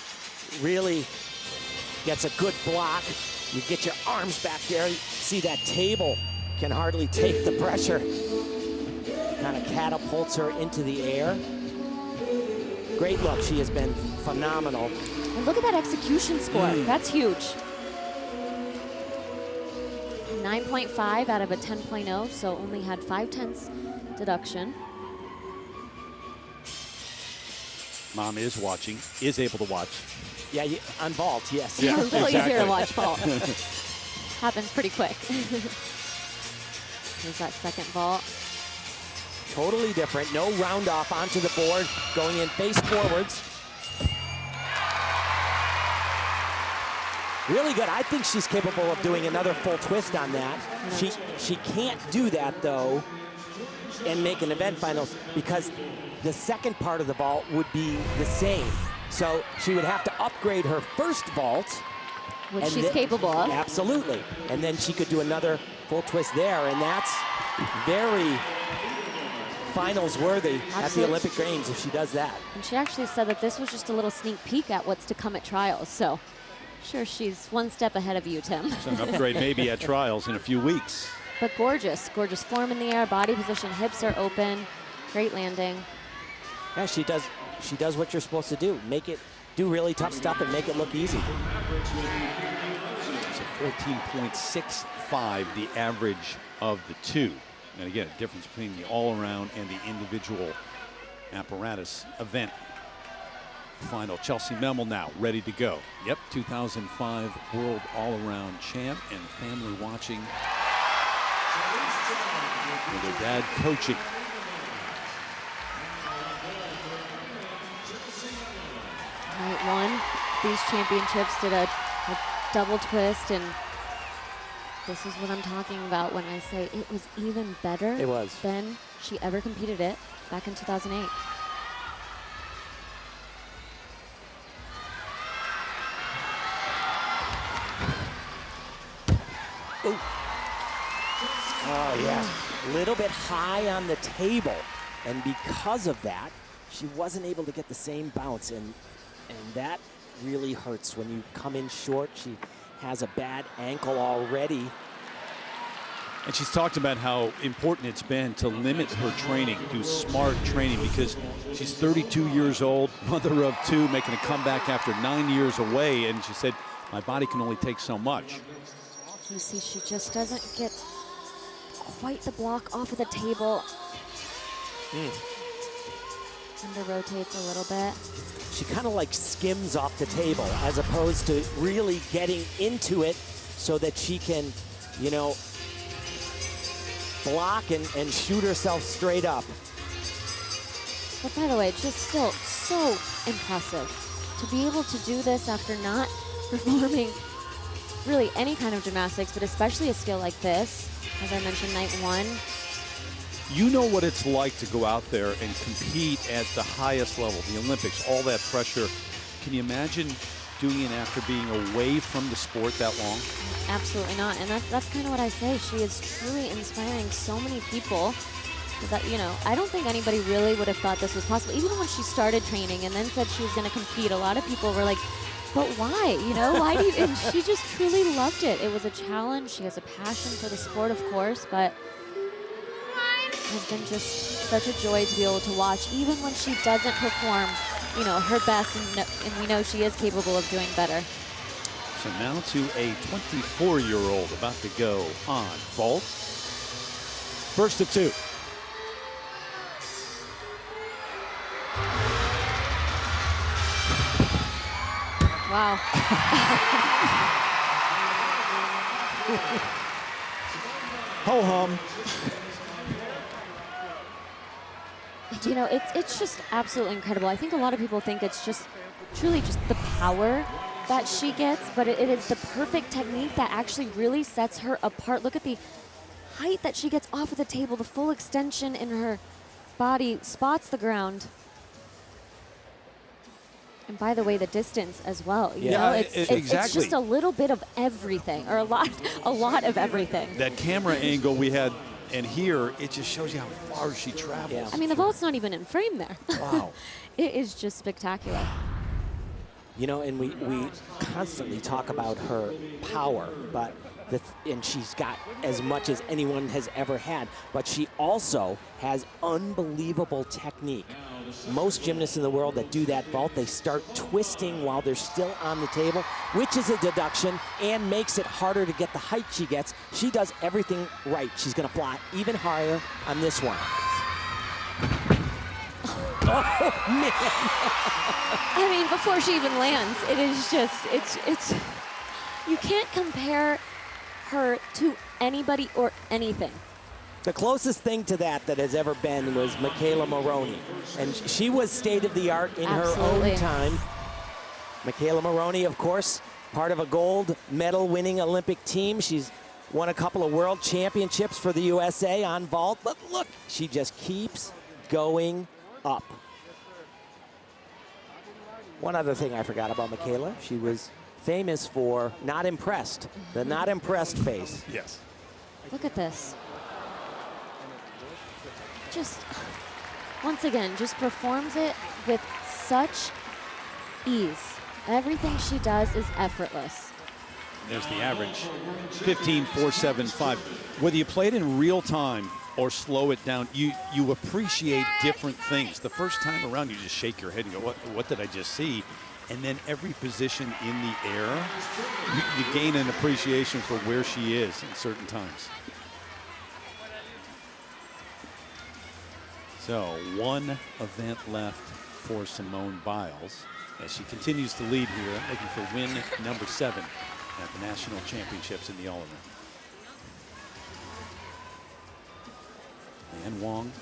Really gets a good block. You get your arms back there. You see that table can hardly take the pressure. Kind of catapults her into the air. Great look, she has been phenomenal. And look at that execution score, that's huge. 9.5 out of a 10.0, so only had 5/10 deduction. Mom is watching, is able to watch. Yeah, on vault, yes. Yeah, A little easier exactly. to watch vault. Happens pretty quick. Here's that second vault. Totally different, no round off onto the board, going in face forwards. Really good. I think she's capable of doing another full twist on that. She can't do that, though, and make an event finals because the second part of the vault would be the same. So she would have to upgrade her first vault. Which she's capable of. Absolutely. And then she could do another full twist there, and that's very finals worthy at the Olympic Games if she does that. And she actually said that this was just a little sneak peek at what's to come at trials. So sure, she's one step ahead of you, Tim. So an upgrade maybe at trials in a few weeks. But gorgeous, gorgeous form in the air, body position, hips are open, great landing. Yeah, she does what you're supposed to do. Do really tough stuff and make it look easy. So 14.65, the average of the two. And again, a difference between the all-around and the individual apparatus event. Final, Chelsea Memmel now ready to go. Yep, 2005 World All-Around Champ and family watching with her dad coaching. Night one, these championships did a double twist, and this is what I'm talking about when I say it was even better than she ever competed it back in 2008. Ooh. Oh, yeah. A little bit high on the table. And because of that, she wasn't able to get the same bounce. And that really hurts when you come in short. She has a bad ankle already. And she's talked about how important it's been to limit her training, do smart training, because she's 32 years old, mother of two, making a comeback after 9 years away. And she said, my body can only take so much. You see, she just doesn't get quite the block off of the table. Under rotates a little bit. She kind of like skims off the table as opposed to really getting into it so that she can, you know, block and shoot herself straight up. But by the way, just still so impressive to be able to do this after not performing really any kind of gymnastics, but especially a skill like this. As I mentioned, night one. You know what it's like to go out there and compete at the highest level, the Olympics, all that pressure. Can you imagine doing it after being away from the sport that long? Absolutely not. And that's kind of what I say. She is truly inspiring so many people that, you know, I don't think anybody really would have thought this was possible. Even when she started training and then said she was going to compete, a lot of people were like, but why? You know, why do you? And she just truly loved it. It was a challenge. She has a passion for the sport, of course, but it has been just such a joy to be able to watch, even when she doesn't perform, you know, her best, and we know she is capable of doing better. So now to a 24-year-old about to go on vault. First of two. Wow. Ho-hum. You know, it's just absolutely incredible. I think a lot of people think it's just truly just the power that she gets, but it is the perfect technique that actually really sets her apart. Look at the height that she gets off of the table, the full extension in her body, spots the ground. And by the way, the distance as well. You Yeah, know, it's exactly. just a little bit of everything, or a lot of everything. That camera angle we had, and here, it just shows you how far she travels. Yeah. I mean, the vault's not even in frame there. Wow. It is just spectacular. You know, and we constantly talk about her power, but and she's got as much as anyone has ever had, but she also has unbelievable technique. Most gymnasts in the world that do that vault, they start twisting while they're still on the table, which is a deduction and makes it harder to get the height she gets. She does everything right. She's going to fly even higher on this one. Oh, man. I mean, before she even lands, it is just, it's, you can't compare her to anybody or anything. The closest thing to that has ever been was Michaela Maroney. And she was state-of-the-art in Absolutely. her own time. Michaela Maroney, of course, part of a gold medal-winning Olympic team. She's won a couple of world championships for the USA on vault. But look, she just keeps going up. One other thing I forgot about Michaela, she was famous for not impressed, the not impressed face. Yes. Look at this. Just, once again, just performs it with such ease. Everything she does is effortless. There's the average, 15.475. Whether you play it in real time or slow it down, you appreciate different things. The first time around, you just shake your head and go, what did I just see? And then every position in the air, you gain an appreciation for where she is in certain times. So one event left for Simone Biles as she continues to lead here, looking for win number 7 at the national championships in the all-around. And Wong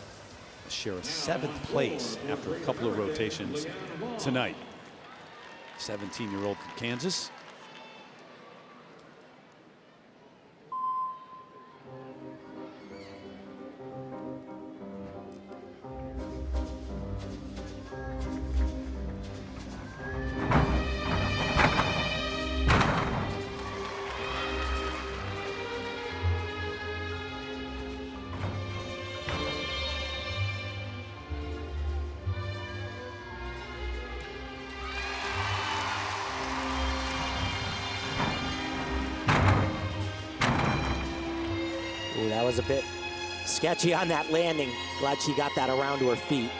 share a 7th place after a couple of rotations tonight. 17-year-old from Kansas. Ooh, that was a bit sketchy on that landing. Glad she got that around to her feet.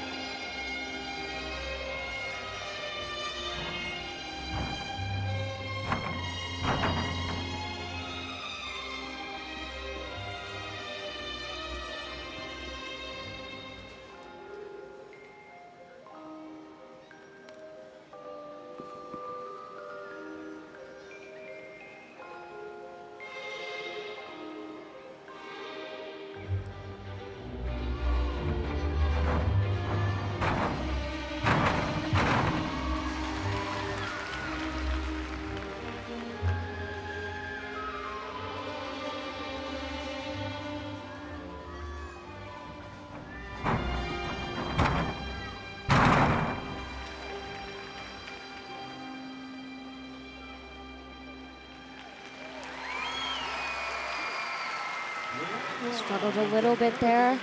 Struggled a little bit there,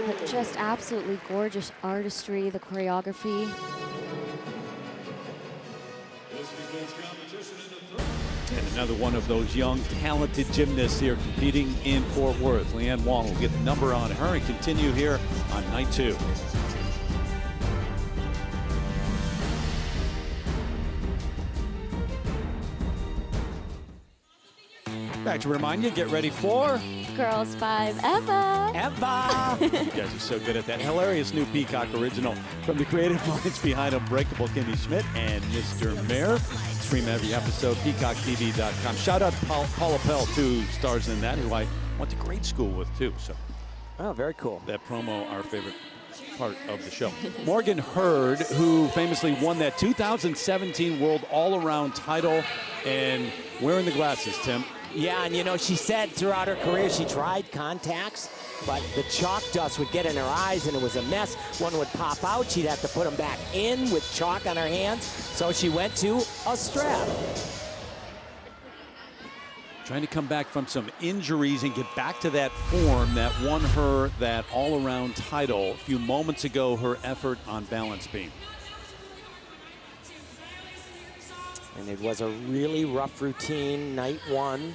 but just absolutely gorgeous artistry, the choreography. And another one of those young, talented gymnasts here competing in Fort Worth. Leanne Wong will get the number on her and continue here on night 2. Back to remind you, get ready for Girls 5 Eva. Eva! You guys are so good at that. Hilarious new Peacock original from the creative minds behind Unbreakable, Kimmy Schmidt and Mr. Mayor. Stream every episode, peacocktv.com. Shout out to Paula Pell, too, stars in that, who I went to grade school with, too. So Oh, very cool. that promo, our favorite part of the show. Morgan Hurd, who famously won that 2017 World All-Around title, and wearing the glasses, Tim. Yeah, and you know, she said throughout her career she tried contacts, but the chalk dust would get in her eyes and it was a mess. One would pop out, she'd have to put them back in with chalk on her hands. So she went to a strap. Trying to come back from some injuries and get back to that form that won her that all-around title a few moments ago, her effort on balance beam. And it was a really rough routine, night one.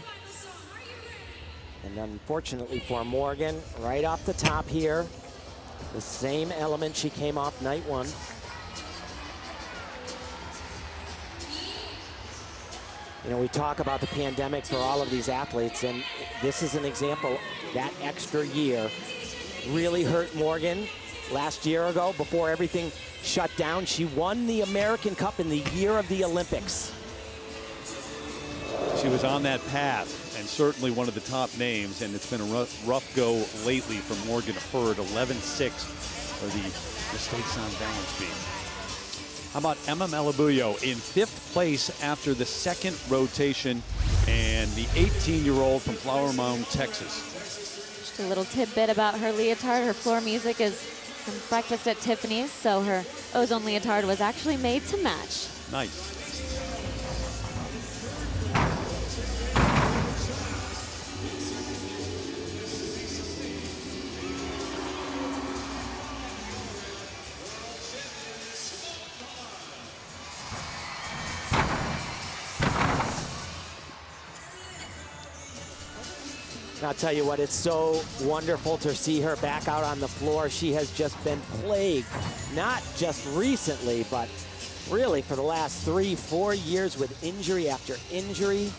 And unfortunately for Morgan, right off the top here, the same element she came off night one. You know, we talk about the pandemic for all of these athletes, and this is an example. That extra year really hurt Morgan. Last year ago, before everything shut down, she won the American Cup in the year of the Olympics. She was on that path and certainly one of the top names, and it's been a rough go lately for Morgan Hurd. 11-6 for the mistakes on balance beam. How about Memmel in 5th place after the second rotation, and the 18-year-old from Flower Mound, Texas. Just a little tidbit about her leotard. Her floor music is from Breakfast at Tiffany's, so her ozone leotard was actually made to match. Nice. I'll tell you what, it's so wonderful to see her back out on the floor. She has just been plagued, not just recently, but really for the last 3-4 years with injury after injury.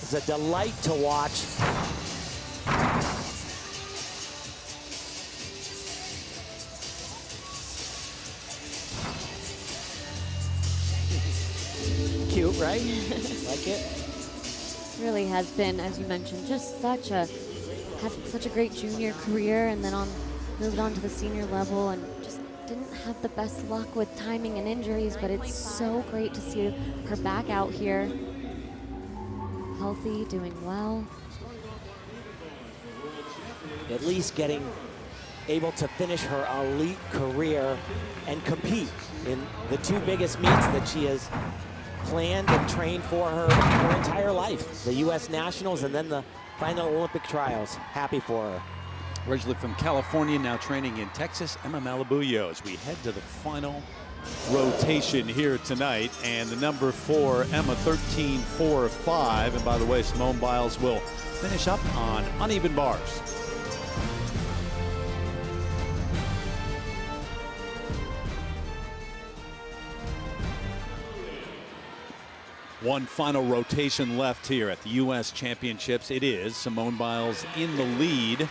It's a delight to watch. Cute, right? Like it? Really has been, as you mentioned, just had such a great junior career, and then moved on to the senior level and just didn't have the best luck with timing and injuries, but it's so great to see her back out here, healthy, doing well. At least able to finish her elite career and compete in the 2 biggest meets that she has planned and trained for her entire life. The U.S. Nationals and then the final Olympic trials. Happy for her. Originally from California, now training in Texas, Memmel as we head to the final rotation here tonight. And the number 4, Emma, 13.45. And by the way, Simone Biles will finish up on uneven bars. One final rotation left here at the U.S. Championships. It is Simone Biles in the lead,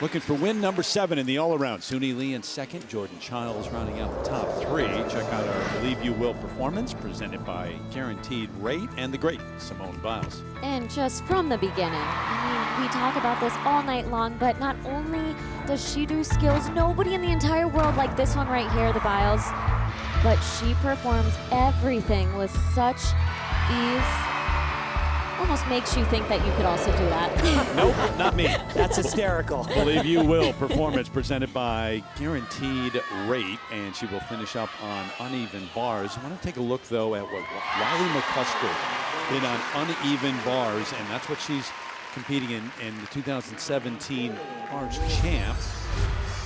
looking for win number 7 in the all-around. Sunisa Lee in second, Jordan Chiles rounding out the top 3. Check out our Believe You Will performance presented by Guaranteed Rate and the great Simone Biles. And just from the beginning, I mean, we talk about this all night long, but not only does she do skills, nobody in the entire world like this one right here, the Biles, but she performs everything with such ease. Almost makes you think that you could also do that. Nope, not me. That's hysterical. Believe You Will performance presented by Guaranteed Rate, and she will finish up on uneven bars. I want to take a look, though, at what Riley McCusker did on uneven bars, and that's what she's competing in the 2017 Bars Champ,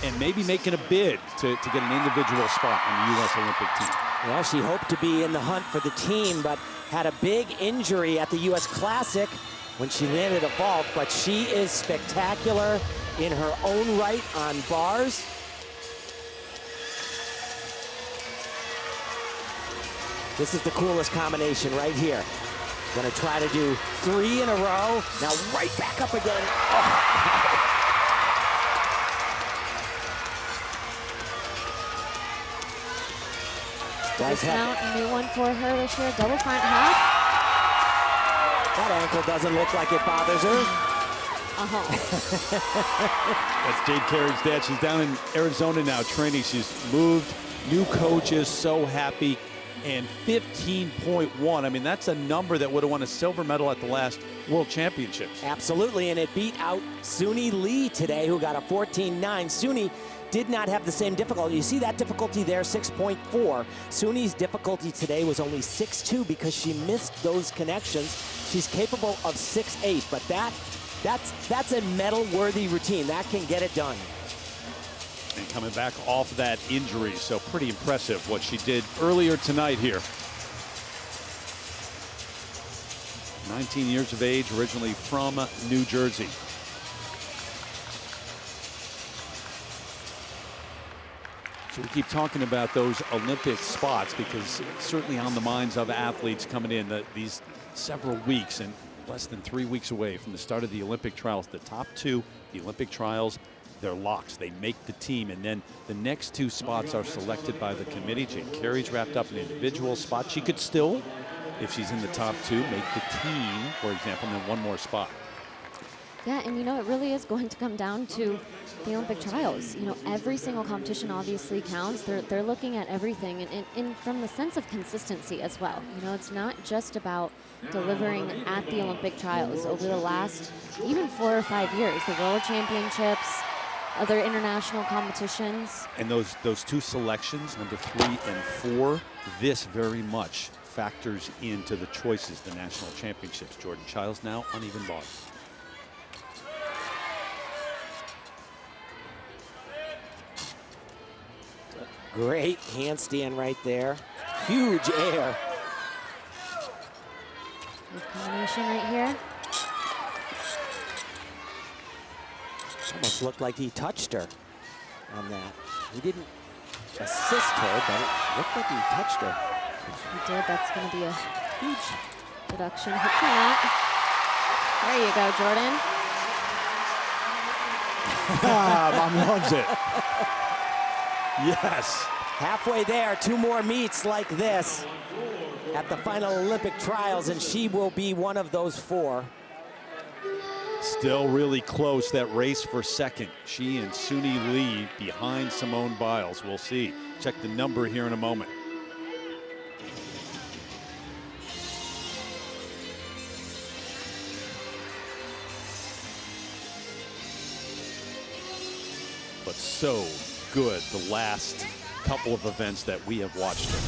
and maybe making a bid to get an individual spot on the U.S. Olympic team. Well, she hoped to be in the hunt for the team, but had a big injury at the U.S. Classic when she landed a vault, but she is spectacular in her own right on bars. This is the coolest combination right here. Gonna try to do 3 in a row. Now right back up again. Oh. Dismount, new one for her this year, double front half. That ankle doesn't look like it bothers her. That's Jade Carey's dad. She's down in Arizona now training. She's moved, new coaches, so happy. and 15.1. I mean, that's a number that would have won a silver medal at the last World Championships. Absolutely, and it beat out Sunisa Lee today, who got a 14.9. Suni did not have the same difficulty. You see that difficulty there, 6.4. Suni's difficulty today was only 6.2 because she missed those connections. She's capable of 6.8, but that's a medal-worthy routine. That can get it done. And coming back off that injury, so pretty impressive what she did earlier tonight here. 19 years of age, originally from New Jersey. So we keep talking about those Olympic spots because it's certainly on the minds of athletes coming in these several weeks and less than 3 weeks away from the start of the Olympic trials. The top two, the Olympic trials, they're locks. They make the team, and then the next two spots are selected by the committee. Jade Carey's wrapped up an individual spot. She could still, if she's in the top two, make the team, for example, and then one more spot. Yeah, and you know, it really is going to come down to the Olympic trials. You know, every single competition obviously counts. They're looking at everything, and from the sense of consistency as well. You know, it's not just about delivering at the Olympic trials. Over the last even 4 or 5 years, the World Championships, other international competitions. And those two selections, number 3 and 4, this very much factors into the choices, the national championships. Jordan Chiles now uneven bars. Great handstand right there. Huge air. Good combination right here. Almost looked like he touched her on that. He didn't assist her, but it looked like he touched her. He did. That's going to be a huge deduction. Hopefully not. There you go, Jordan. Mom loves it. Yes. Halfway there, 2 more meets like this at the final Olympic trials, and she will be one of those 4. Still really close, that race for second. She and Sunisa Lee behind Simone Biles. We'll see. Check the number here in a moment. But so good the last couple of events that we have watched her.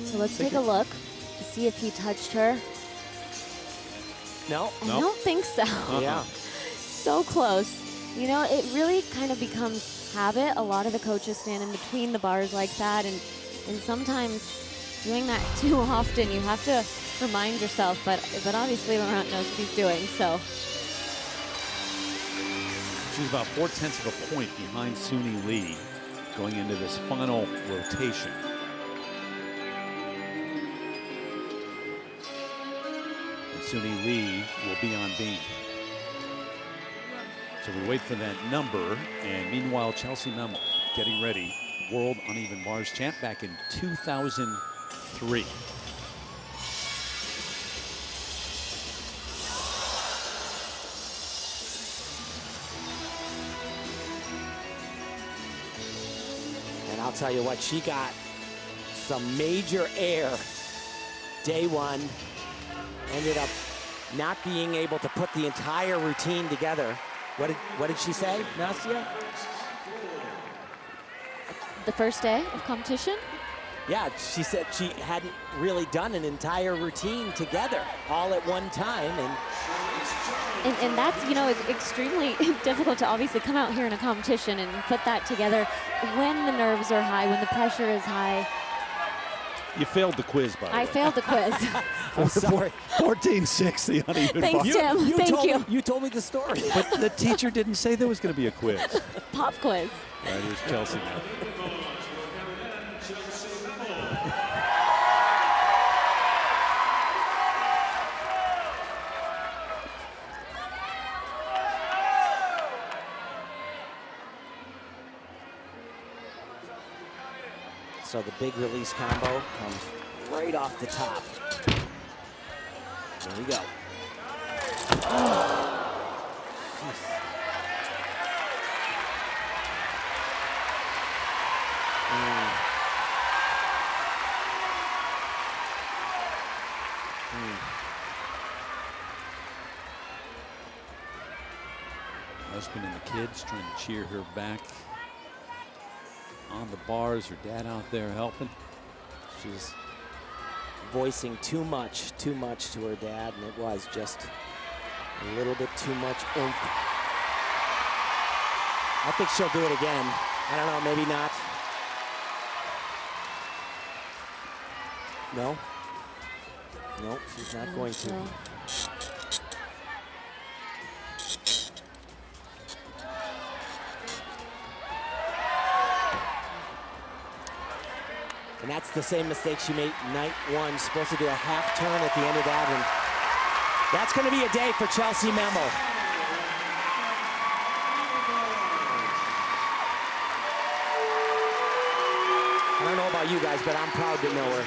So let's take a look to see if he touched her. No. I don't think so. Yeah. So close. You know, it really kind of becomes habit. A lot of the coaches stand in between the bars like that, and sometimes doing that too often, you have to remind yourself, but obviously Laurent knows what he's doing, so. She's about 0.4 of a point behind Sunisa Lee going into this final rotation. And Sunisa Lee will be on beam. So we wait for that number, and meanwhile, Chelsea Memmel getting ready. World uneven bars champ back in 2003. And I'll tell you what, she got some major air day one. Ended up not being able to put the entire routine together. What did she say, Nastia? The first day of competition? Yeah, she said she hadn't really done an entire routine together all at one time. And that's, you know, extremely difficult to obviously come out here in a competition and put that together when the nerves are high, when the pressure is high. You failed the quiz, by the way. I failed the quiz. I'm sorry. 14-6, the uneven Thanks, bars. Tim. Thank you. You told me the story. But the teacher didn't say there was going to be a quiz. Pop quiz. All right, here's Chelsea now. So the big release combo comes right off the top. There we go. husband and the kids trying to cheer her back on the bars. Her dad out there helping. She's voicing too much to her dad, and it was just a little bit too much oomph. I think she'll do it again. I don't know, maybe not. No. No, she's not going to. And that's the same mistake she made night one. Supposed to do a half turn at the end of that, and that's going to be a day for Chelsea Memmel. I don't know about you guys, but I'm proud to know her.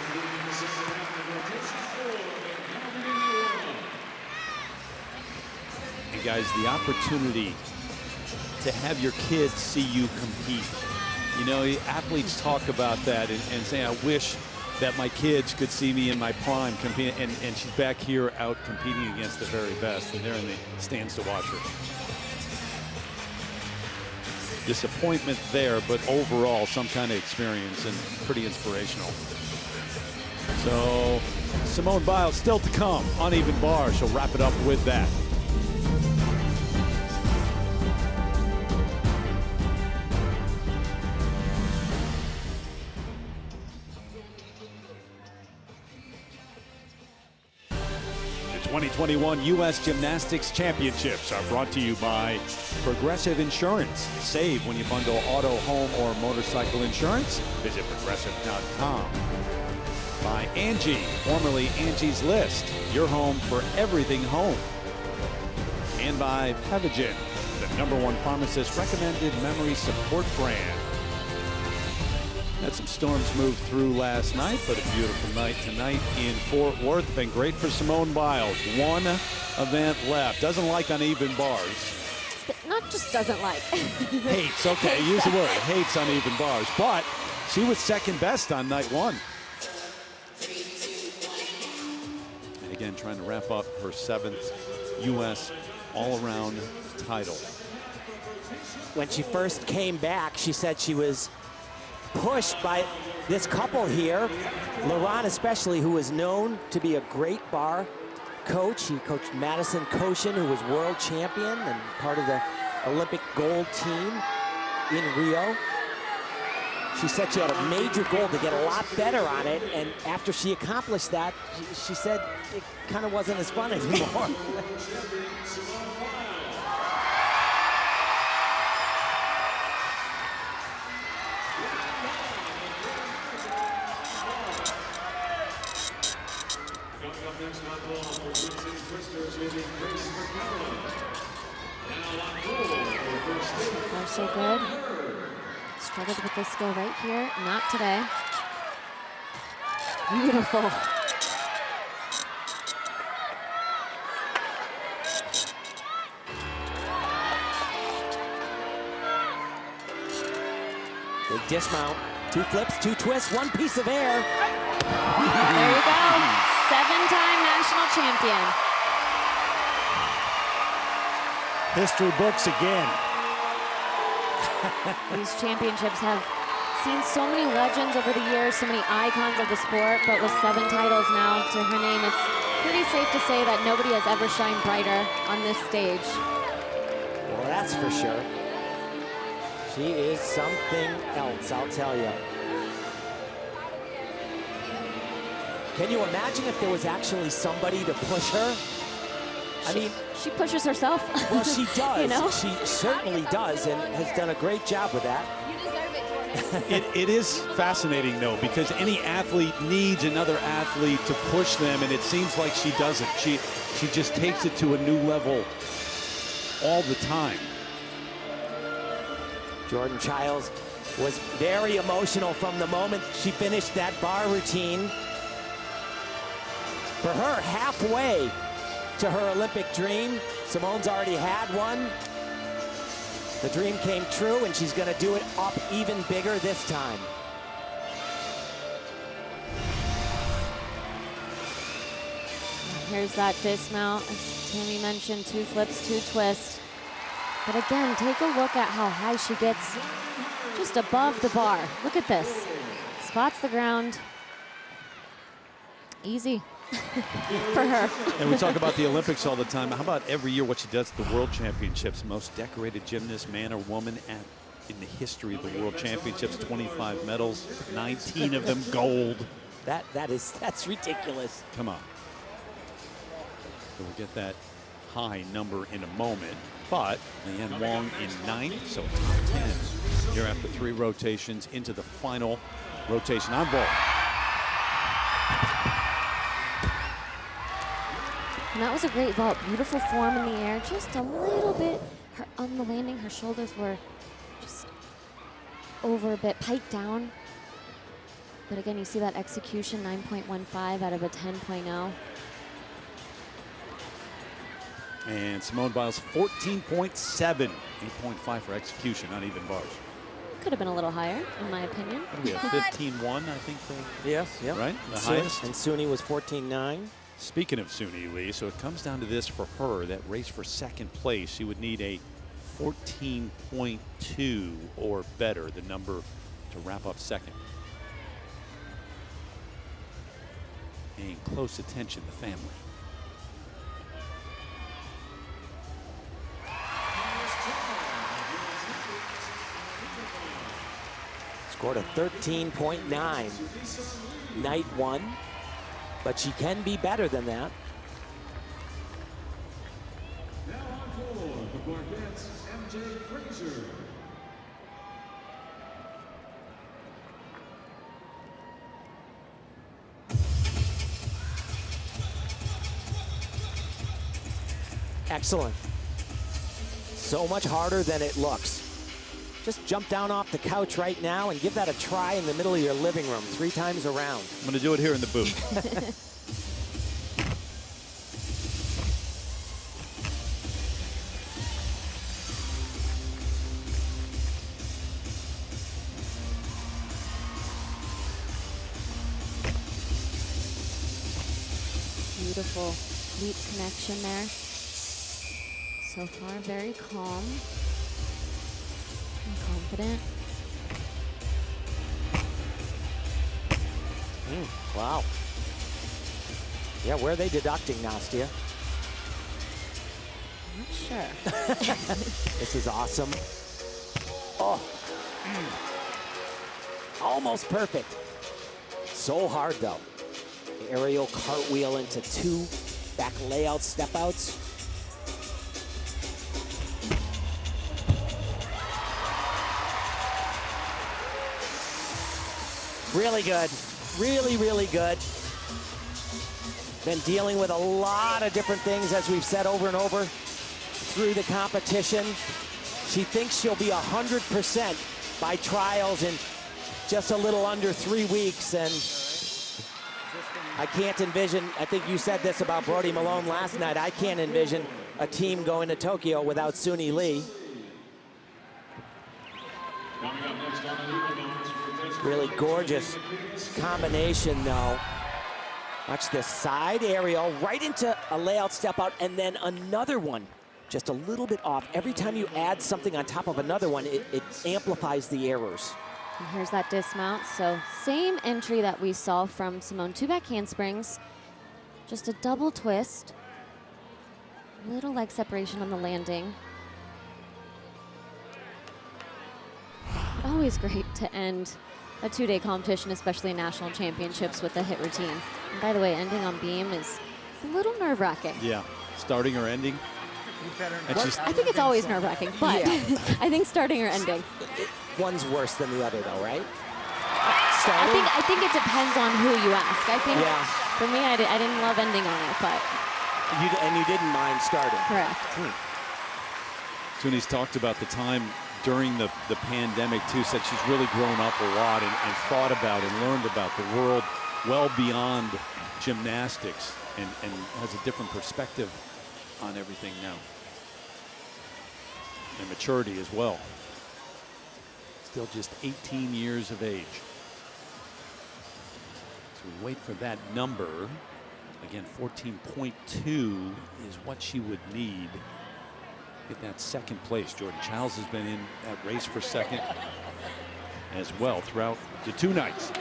And guys, the opportunity to have your kids see you compete. You know, athletes talk about that and say, I wish that my kids could see me in my prime competing, and she's back here out competing against the very best, and they're in the stands to watch her. Disappointment there, but overall some kind of experience and pretty inspirational. So Simone Biles still to come. Uneven bars. She'll wrap it up with that. The 2021 U.S. Gymnastics Championships are brought to you by Progressive Insurance. Save when you bundle auto, home, or motorcycle insurance. Visit progressive.com. By Angie, formerly Angie's List, your home for everything home. And by Pevagen, the #1 pharmacist recommended memory support brand. Had some storms move through last night, but a beautiful night tonight in Fort Worth. Been great for Simone Biles. One event left. Doesn't like uneven bars. Not just doesn't like. Hates, okay, use the word. Hates uneven bars, but she was second best on night one. And again, trying to wrap up her 7th U.S. all-around title. When she first came back, she said she was pushed by this couple here, Laurent especially, who is known to be a great bar coach. He coached Madison Koshin, who was world champion and part of the Olympic gold team in Rio. She said she had a major goal to get a lot better on it, and after she accomplished that, she said it kind of wasn't as fun anymore. They're so good. Struggled with this skill right here. Not today. Beautiful. Big dismount. 2 flips, 2 twists, 1 piece of air. There you go. 7-time national champion. History books again. These championships have seen so many legends over the years, so many icons of the sport, but with 7 titles now to her name, it's pretty safe to say that nobody has ever shined brighter on this stage. Well, that's for sure. She is something else, I'll tell you. Can you imagine if there was actually somebody to push her? I mean, she pushes herself. Well, she does. You know? She certainly does, and has done a great job with that. It is fascinating, though, because any athlete needs another athlete to push them, and it seems like she doesn't. She just takes it to a new level all the time. Jordan Chiles was very emotional from the moment she finished that bar routine. For her, halfway to her Olympic dream. Simone's already had one. The dream came true, and she's going to do it up even bigger this time. Here's that dismount. As Tammy mentioned, 2 flips, 2 twists. But again, take a look at how high she gets just above the bar. Look at this. Spots the ground. Easy for her. And we talk about the Olympics all the time. How about every year what she does at the World Championships? Most decorated gymnast, man or woman, in the history of the World Championships. 25 medals, 19 of them gold. That's ridiculous. Come on. So we'll get that high number in a moment. But Leanne Wong in 9th, so top 10 here after 3 rotations into the final rotation on vault. And that was a great vault. Beautiful form in the air. Just a little bit. On the landing, her shoulders were just over a bit, piked down. But again, you see that execution, 9.15 out of a 10.0. And Simone Biles, 14.7. 8.5 for execution, not even bars. Could have been a little higher, in my opinion. What do we have, 15.1, I think? Yes, yep. Right? The highest? And Suni was 14.9. Speaking of Sunisa Lee, so it comes down to this for her, that race for second place. She would need a 14.2 or better, the number to wrap up second. Paying close attention, the family. Scored a 13.9 night 1, but she can be better than that. Now on floor, the Barquette's MJ Fraser. Excellent. So much harder than it looks. Just jump down off the couch right now and give that a try in the middle of your living room 3 times around. I'm going to do it here in the booth. Beautiful deep connection there. So far, very calm and confident. Wow. Yeah, where are they deducting, Nastia? Not sure. This is awesome. Oh. Almost perfect. So hard, though. Aerial cartwheel into 2 back layout step outs. Really good. Really, really good. Been dealing with a lot of different things, as we've said over and over through the competition. She thinks she'll be 100% by trials in just a little under 3 weeks, and I can't envision, I think you said this about Brody Malone last night, I can't envision a team going to Tokyo without Sunisa Lee. Really gorgeous combination, though. Watch this side aerial right into a layout step out, and then another one just a little bit off. Every time you add something on top of another one, it amplifies the errors. And here's that dismount. So same entry that we saw from Simone. 2 back handsprings, just a double twist. Little leg separation on the landing. Always great to end a 2-day competition, especially national championships, with a hit routine. And by the way, ending on beam is a little nerve-wracking. Yeah, starting or ending. I think it's always nerve-wracking, but Yeah. I think starting or ending. One's worse than the other, though, right? I think it depends on who you ask. I think Yeah. for me, I didn't love ending on it, but And you didn't mind starting. correct. Suni's talked about the time during the pandemic, too, said she's really grown up a lot and thought about and learned about the world well beyond gymnastics and has a different perspective on everything now. And maturity as well. Still just 18 years of age. So we wait for that number. Again, 14.2 is what she would need get that second place. Jordan Chiles has been in that race for second as well throughout the 2 nights.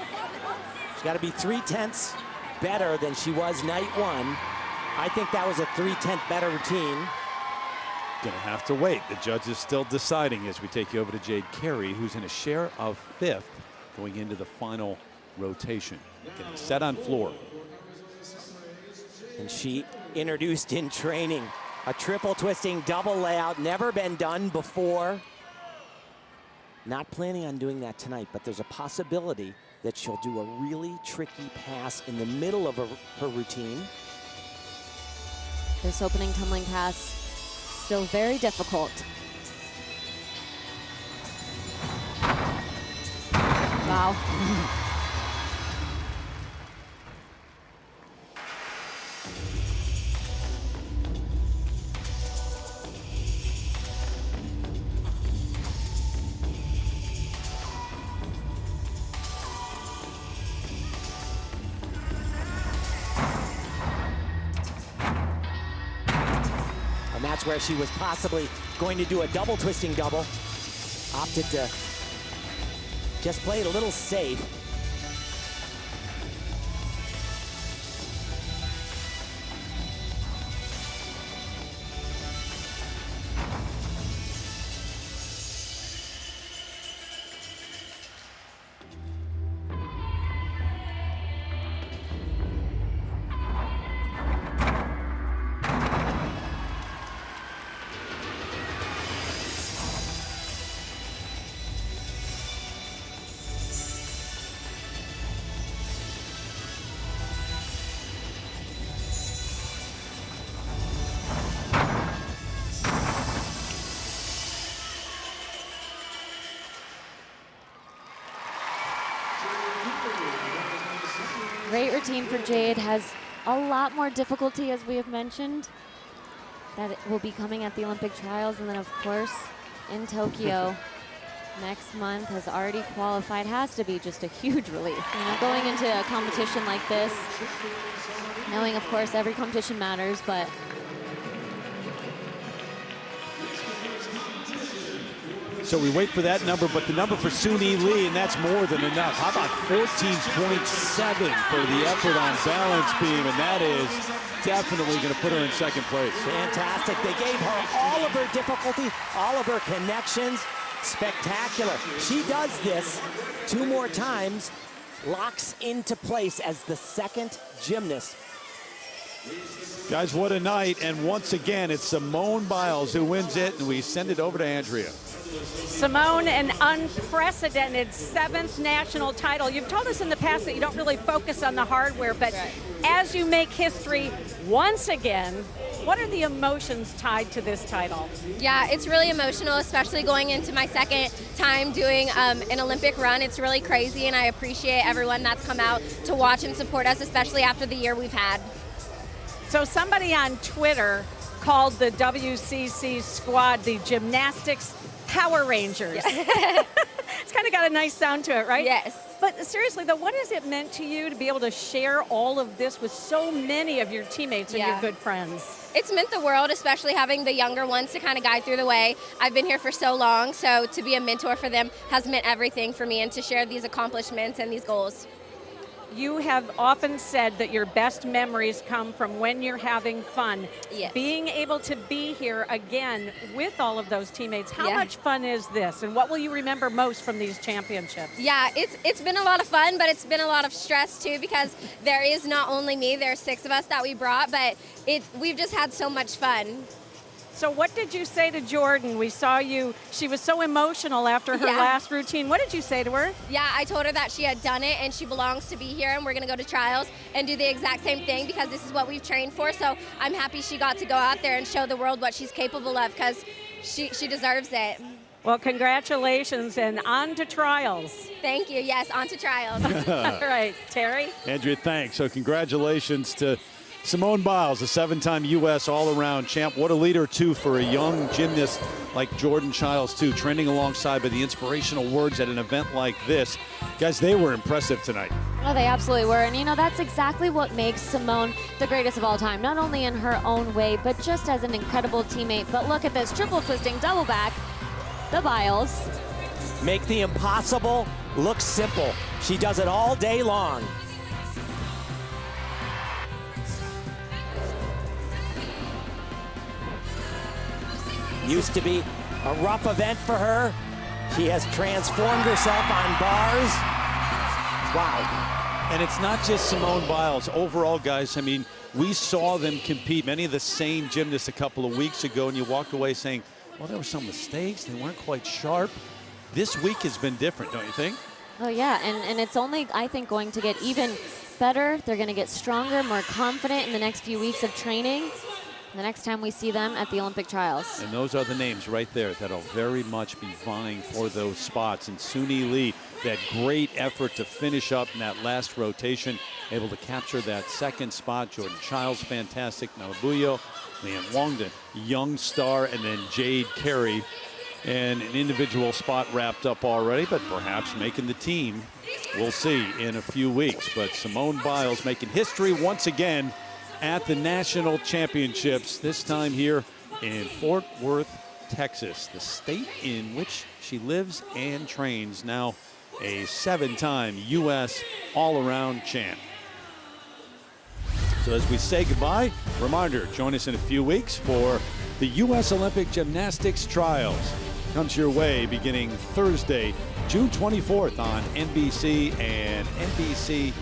She's got to be 3/10 better than she was night 1. I think that was a 3/10 better routine. Gonna have to wait. The judge is still deciding as we take you over to Jade Carey, who's in a share of 5th going into the final rotation. Getting set on floor. And she introduced in training a triple twisting double layout, never been done before. Not planning on doing that tonight, but there's a possibility that she'll do a really tricky pass in the middle of her routine. This opening tumbling pass, still very difficult. Wow. And that's where she was possibly going to do a double twisting double. Opted to just play it a little safe. Great routine for Jade. Has a lot more difficulty, as we have mentioned, that it will be coming at the Olympic trials, and then of course in Tokyo next month. Has already qualified. Has to be just a huge relief, you know, going into a competition like this, knowing of course every competition matters, but So we wait for that number, but the number for Sunisa Lee, and that's more than enough. How about 14.7 for the effort on balance beam, and that is definitely going to put her in second place. Fantastic. They gave her all of her difficulty, all of her connections. Spectacular. She does this 2 more times, locks into place as the second gymnast. Guys, what a night. And once again, it's Simone Biles who wins it, and we send it over to Andrea. Simone, an unprecedented 7th national title. You've told us in the past that you don't really focus on the hardware, but as you make history once again, what are the emotions tied to this title? Yeah, it's really emotional, especially going into my second time doing an Olympic run. It's really crazy, and I appreciate everyone that's come out to watch and support us, especially after the year we've had. So somebody on Twitter called the WCC squad the Gymnastics Power Rangers. It's kind of got a nice sound to it, right? Yes. But seriously, though, what has it meant to you to be able to share all of this with so many of your teammates and your good friends? It's meant the world, especially having the younger ones to kind of guide through the way. I've been here for so long, so to be a mentor for them has meant everything for me, and to share these accomplishments and these goals. You have often said that your best memories come from when you're having fun. Yes. Being able to be here again with all of those teammates, how much fun is this? And what will you remember most from these championships? Yeah, it's been a lot of fun, but it's been a lot of stress too, because there is not only me, there's 6 of us that we brought, but we've just had so much fun. So what did you say to Jordan? We saw you, she was so emotional after her last routine. What did you say to her? Yeah, I told her that she had done it and she belongs to be here, and we're gonna go to trials and do the exact same thing, because this is what we've trained for. So I'm happy she got to go out there and show the world what she's capable of, because she deserves it. Well, congratulations, and on to trials. Thank you, yes, on to trials. All right, Terry? Andrea, thanks. So congratulations to Simone Biles, a 7-time U.S. all-around champ. What a leader, too, for a young gymnast like Jordan Chiles, too, training alongside with the inspirational words at an event like this. Guys, they were impressive tonight. Oh, they absolutely were. And, you know, that's exactly what makes Simone the greatest of all time, not only in her own way, but just as an incredible teammate. But look at this, triple twisting, double back, the Biles. Make the impossible look simple. She does it all day long. Used to be a rough event for her. She has transformed herself on bars. Wow. And it's not just Simone Biles. Overall, guys, I mean, we saw them compete, many of the same gymnasts a couple of weeks ago, and you walked away saying, well, there were some mistakes. They weren't quite sharp. This week has been different, don't you think? Oh, yeah, and it's only, I think, going to get even better. They're going to get stronger, more confident in the next few weeks of training. The next time we see them at the Olympic trials. And those are the names right there that'll very much be vying for those spots. And Sunisa Lee, that great effort to finish up in that last rotation, able to capture that second spot. Jordan Chiles, fantastic. Malabuyo, Liam Wongden, young star, and then Jade Carey. And an individual spot wrapped up already, but perhaps making the team. We'll see in a few weeks. But Simone Biles making history once again at the national championships, this time here in Fort Worth, Texas, the state in which she lives and trains. Now a 7-time U.S. all-around champ. So as we say goodbye, reminder, join us in a few weeks for the U.S. Olympic Gymnastics Trials. Comes your way beginning Thursday, June 24th on NBC and NBC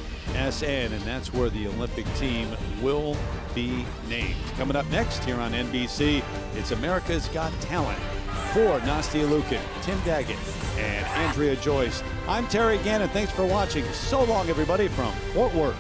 SN, and that's where the Olympic team will be named. Coming up next here on NBC, it's America's Got Talent. For Nastia Lukin, Tim Daggett, and Andrea Joyce, I'm Terry Gannon. Thanks for watching. So long, everybody, from Fort Worth.